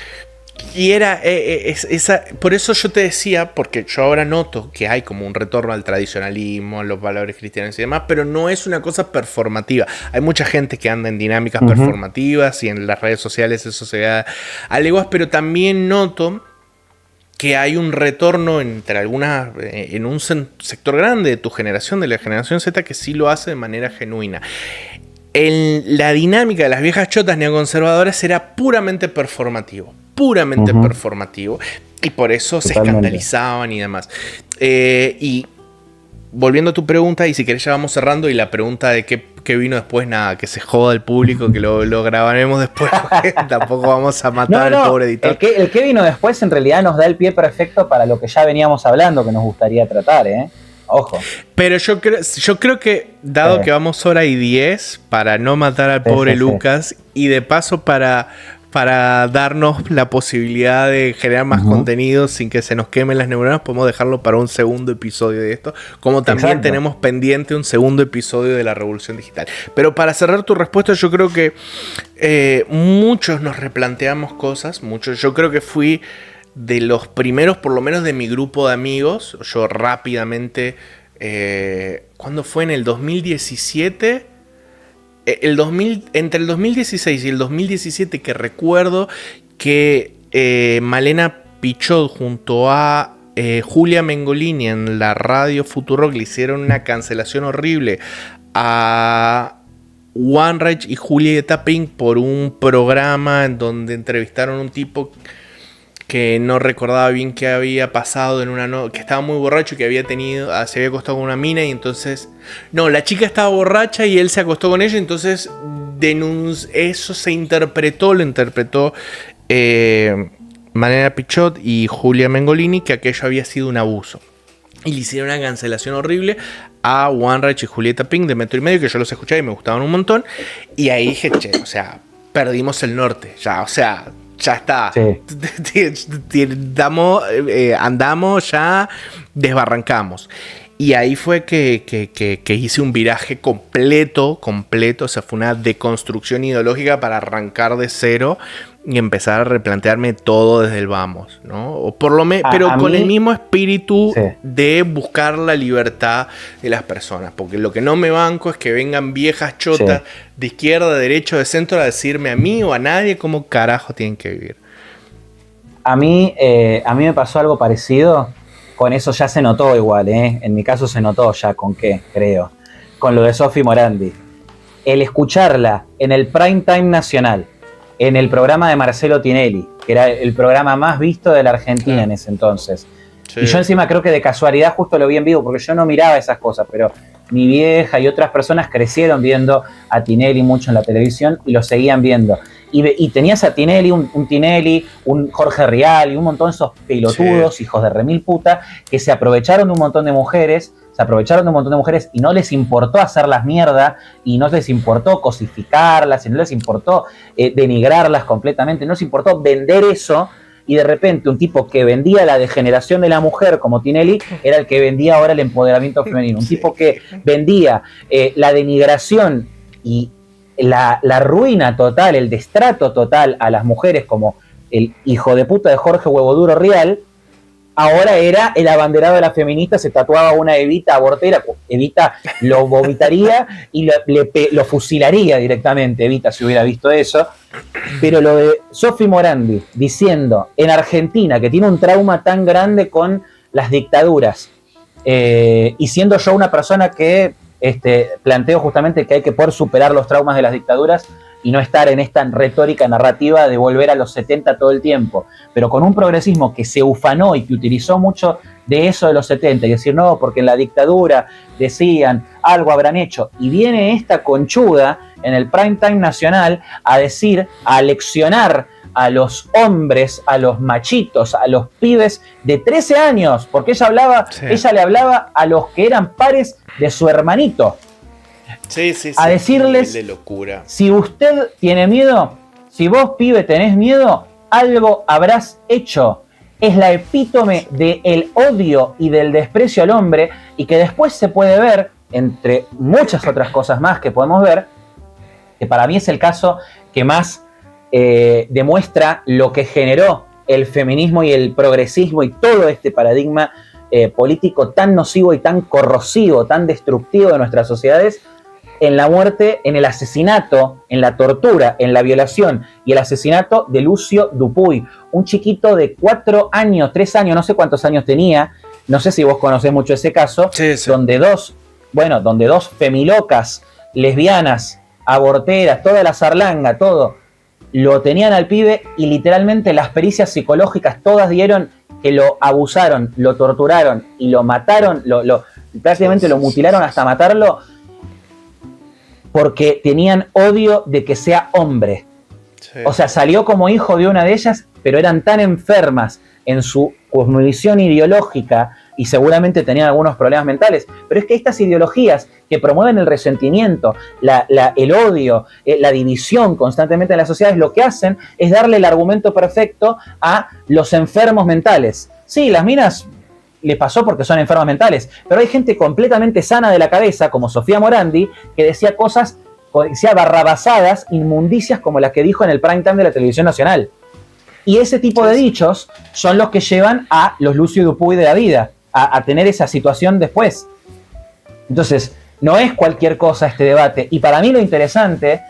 Y era por eso yo te decía, porque yo ahora noto que hay como un retorno al tradicionalismo, a los valores cristianos y demás, pero no es una cosa performativa. Hay mucha gente que anda en dinámicas performativas y en las redes sociales eso se ve a leguas, pero también noto que hay un retorno en un sector grande de tu generación, de la generación Z, que sí lo hace de manera genuina. La dinámica de las viejas chotas neoconservadoras era puramente performativo, y por eso se escandalizaban y demás. Y volviendo a tu pregunta, y si querés ya vamos cerrando, y la pregunta de qué vino después, nada, que se joda el público, que lo grabaremos después, porque tampoco vamos a matar al pobre editor. El que vino después en realidad nos da el pie perfecto para lo que ya veníamos hablando, que nos gustaría tratar, Ojo. Pero yo creo que, dado que vamos hora y 10, para no matar al pobre Lucas, y de paso para darnos la posibilidad de generar más contenido sin que se nos quemen las neuronas, podemos dejarlo para un segundo episodio de esto, como también tenemos pendiente un segundo episodio de la Revolución Digital. Pero para cerrar tu respuesta, yo creo que muchos nos replanteamos cosas, yo creo que fui de los primeros, por lo menos de mi grupo de amigos. Yo rápidamente, ¿cuándo fue? En el 2017... entre el 2016 y el 2017, que recuerdo que Malena Pichot junto a Julia Mengolini en la radio Futurock le hicieron una cancelación horrible a One Reich y Julieta Pink por un programa en donde entrevistaron a un tipo que no recordaba bien qué había pasado que estaba muy borracho y que se había acostado con una mina, y entonces la chica estaba borracha y él se acostó con ella, entonces eso lo interpretó Malena Pichot y Julia Mengolini, que aquello había sido un abuso, y le hicieron una cancelación horrible a One Reich y Julieta Pink de Metro y Medio, que yo los escuchaba y me gustaban un montón, y ahí dije, o sea, perdimos el norte, ya está. Andamos, ya desbarrancamos. Y ahí fue que hice un viraje completo. O sea, fue una deconstrucción ideológica para arrancar de cero y empezar a replantearme todo desde el vamos, ¿no? O por lo menos, pero con el mismo espíritu de buscar la libertad de las personas. Porque lo que no me banco es que vengan viejas chotas de izquierda, de derecha, de centro a decirme a mí o a nadie cómo carajo tienen que vivir. A mí me pasó algo parecido, con eso ya se notó igual, ¿eh? En mi caso se notó ya con qué, creo, con lo de Sofi Morandi. El escucharla en el prime time nacional, en el programa de Marcelo Tinelli, que era el programa más visto de la Argentina en ese entonces. Sí. Y yo encima creo que de casualidad justo lo vi en vivo, porque yo no miraba esas cosas, pero mi vieja y otras personas crecieron viendo a Tinelli mucho en la televisión y lo seguían viendo. Y tenías a Tinelli, un Tinelli, un Jorge Rial y un montón de esos pelotudos, hijos de remil puta, que se aprovecharon de un montón de mujeres, y no les importó hacerlas mierda, y no les importó cosificarlas, y no les importó denigrarlas completamente, no les importó vender eso. Y de repente un tipo que vendía la degeneración de la mujer como Tinelli era el que vendía ahora el empoderamiento femenino. Un tipo que vendía la denigración y la ruina total, el destrato total a las mujeres como el hijo de puta de Jorge Huevoduro Rial, ahora era el abanderado de la feminista, se tatuaba una Evita abortera, Evita lo vomitaría y lo fusilaría directamente, Evita, si hubiera visto eso. Pero lo de Sofi Morandi diciendo en Argentina que tiene un trauma tan grande con las dictaduras, y siendo yo una persona que planteo justamente que hay que poder superar los traumas de las dictaduras y no estar en esta retórica narrativa de volver a los 70 todo el tiempo, pero con un progresismo que se ufanó y que utilizó mucho de eso de los 70 y decir no, porque en la dictadura decían algo habrán hecho, y viene esta conchuda en el prime time nacional a decir, a leccionar a los hombres, a los machitos, a los pibes de 13 años, porque ella le hablaba a los que eran pares de su hermanito. A decirles, de locura. Si usted tiene miedo, si vos pibe tenés miedo, algo habrás hecho. Es la epítome del odio y del desprecio al hombre, y que después se puede ver, entre muchas otras cosas más que podemos ver, que para mí es el caso que más demuestra lo que generó el feminismo y el progresismo y todo este paradigma político tan nocivo y tan corrosivo, tan destructivo de nuestras sociedades, en la muerte, en el asesinato, en la tortura, en la violación y el asesinato de Lucio Dupuy, un chiquito de 4 años, 3 años, no sé cuántos años tenía, no sé si vos conocés mucho ese caso, donde dos femilocas, lesbianas, aborteras, toda la zarlanga, todo, lo tenían al pibe y literalmente las pericias psicológicas todas dieron que lo abusaron, lo torturaron y lo mataron, prácticamente lo mutilaron hasta matarlo, porque tenían odio de que sea hombre. Sí. O sea, salió como hijo de una de ellas, pero eran tan enfermas en su cosmovisión ideológica y seguramente tenían algunos problemas mentales. Pero es que estas ideologías que promueven el resentimiento, el odio, la división constantemente en las sociedades, lo que hacen es darle el argumento perfecto a los enfermos mentales. Sí, las minas le pasó porque son enfermas mentales, pero hay gente completamente sana de la cabeza, como Sofía Morandi, que decía cosas, decía barrabasadas, inmundicias como las que dijo en el prime time de la televisión nacional. Y ese tipo de dichos son los que llevan a los Lucio Dupuy de la vida, a tener esa situación después. Entonces, no es cualquier cosa este debate, y para mí lo interesante,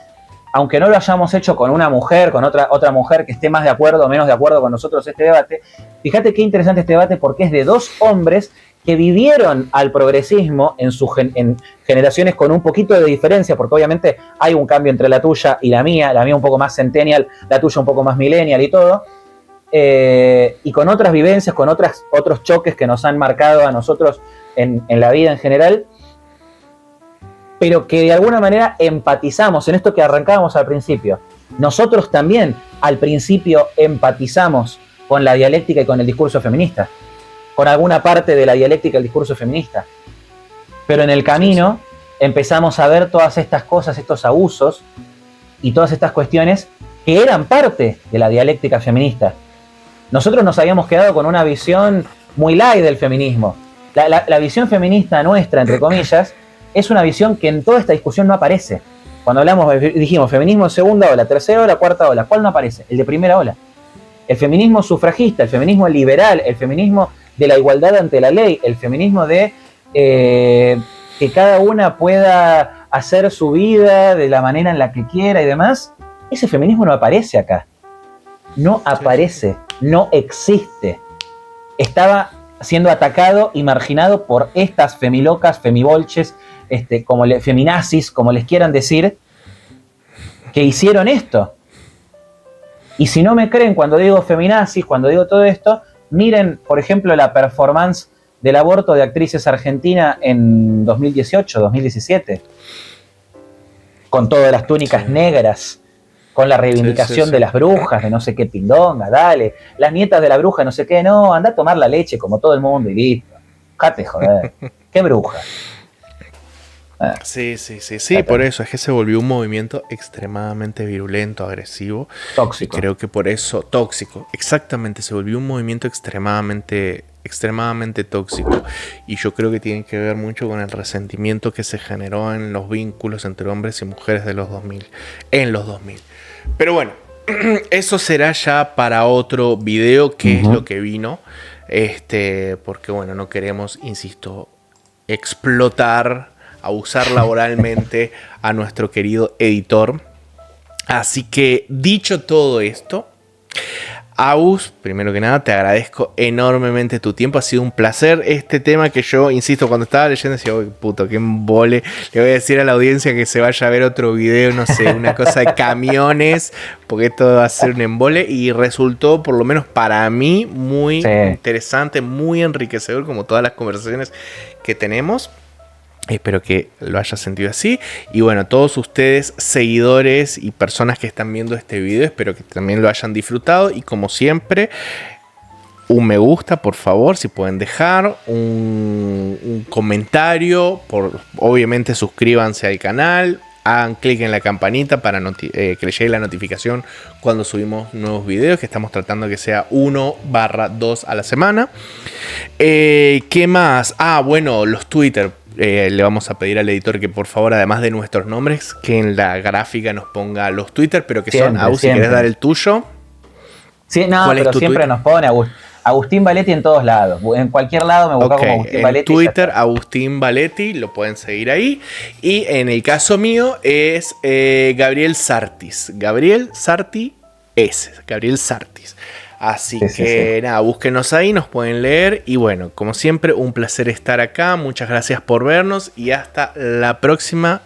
aunque no lo hayamos hecho con una mujer, con otra mujer que esté más de acuerdo o menos de acuerdo con nosotros este debate, fíjate qué interesante este debate porque es de dos hombres que vivieron al progresismo en generaciones con un poquito de diferencia, porque obviamente hay un cambio entre la tuya y la mía un poco más centennial, la tuya un poco más millennial y todo, y con otras vivencias, con otros choques que nos han marcado a nosotros en la vida en general, pero que de alguna manera empatizamos en esto que arrancábamos al principio. Nosotros también al principio empatizamos con la dialéctica y con el discurso feminista, con alguna parte de la dialéctica del discurso feminista. Pero en el camino empezamos a ver todas estas cosas, estos abusos y todas estas cuestiones que eran parte de la dialéctica feminista. Nosotros nos habíamos quedado con una visión muy light del feminismo. La visión feminista nuestra, entre comillas, es una visión que en toda esta discusión no aparece. Cuando hablamos, dijimos feminismo segunda ola, tercera ola, cuarta ola, ¿cuál no aparece? El de primera ola. El feminismo sufragista, el feminismo liberal, el feminismo de la igualdad ante la ley, el feminismo de que cada una pueda hacer su vida de la manera en la que quiera y demás, ese feminismo no aparece acá. No aparece. no existe. Estaba siendo atacado y marginado por estas femilocas, femibolches, feminazis, como les quieran decir, que hicieron esto. Y si no me creen cuando digo feminazis, cuando digo todo esto, miren, por ejemplo, la performance del aborto de actrices argentinas en 2018, 2017, con todas las túnicas negras, con la reivindicación de las brujas, de no sé qué pindonga, dale, las nietas de la bruja, no sé qué, no, anda a tomar la leche como todo el mundo y listo. Jate, joder, qué bruja. Sí, por eso es que se volvió un movimiento extremadamente virulento, agresivo. Tóxico. Y creo que por eso, tóxico, exactamente, se volvió un movimiento extremadamente tóxico. Y yo creo que tiene que ver mucho con el resentimiento que se generó en los vínculos entre hombres y mujeres de los 2000, en los 2000. Pero bueno, eso será ya para otro video, que es lo que vino. Porque bueno, no queremos, insisto, explotar, abusar laboralmente a nuestro querido editor. Así que, dicho todo esto, Agus, primero que nada, te agradezco enormemente tu tiempo. Ha sido un placer este tema que yo, insisto, cuando estaba leyendo decía, uy, puto, qué embole. Le voy a decir a la audiencia que se vaya a ver otro video, no sé, una cosa de camiones, porque esto va a ser un embole. Y resultó, por lo menos para mí, muy interesante, muy enriquecedor, como todas las conversaciones que tenemos. Espero que lo hayas sentido así. Y bueno, todos ustedes, seguidores y personas que están viendo este video, espero que también lo hayan disfrutado. Y como siempre, un me gusta, por favor, si pueden dejar un comentario. Obviamente suscríbanse al canal. Hagan clic en la campanita para que les llegue la notificación cuando subimos nuevos videos, que estamos tratando que sea 1/2 a la semana. ¿Qué más? Bueno, los Twitter. Le vamos a pedir al editor que por favor, además de nuestros nombres, que en la gráfica nos ponga los Twitter, pero que siempre, son, si querés dar el tuyo. Sí, no, pero siempre Twitter? Nos pone Agustín Valetti en todos lados. En cualquier lado me busca como Agustín Valetti. En Twitter, Agustín Valetti, lo pueden seguir ahí. Y en el caso mío es Gabriel Sartis. Gabriel Sartis. Así que nada, búsquenos ahí, nos pueden leer. Y bueno, como siempre, un placer estar acá. Muchas gracias por vernos y hasta la próxima.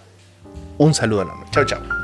Un saludo enorme. Chau, chau.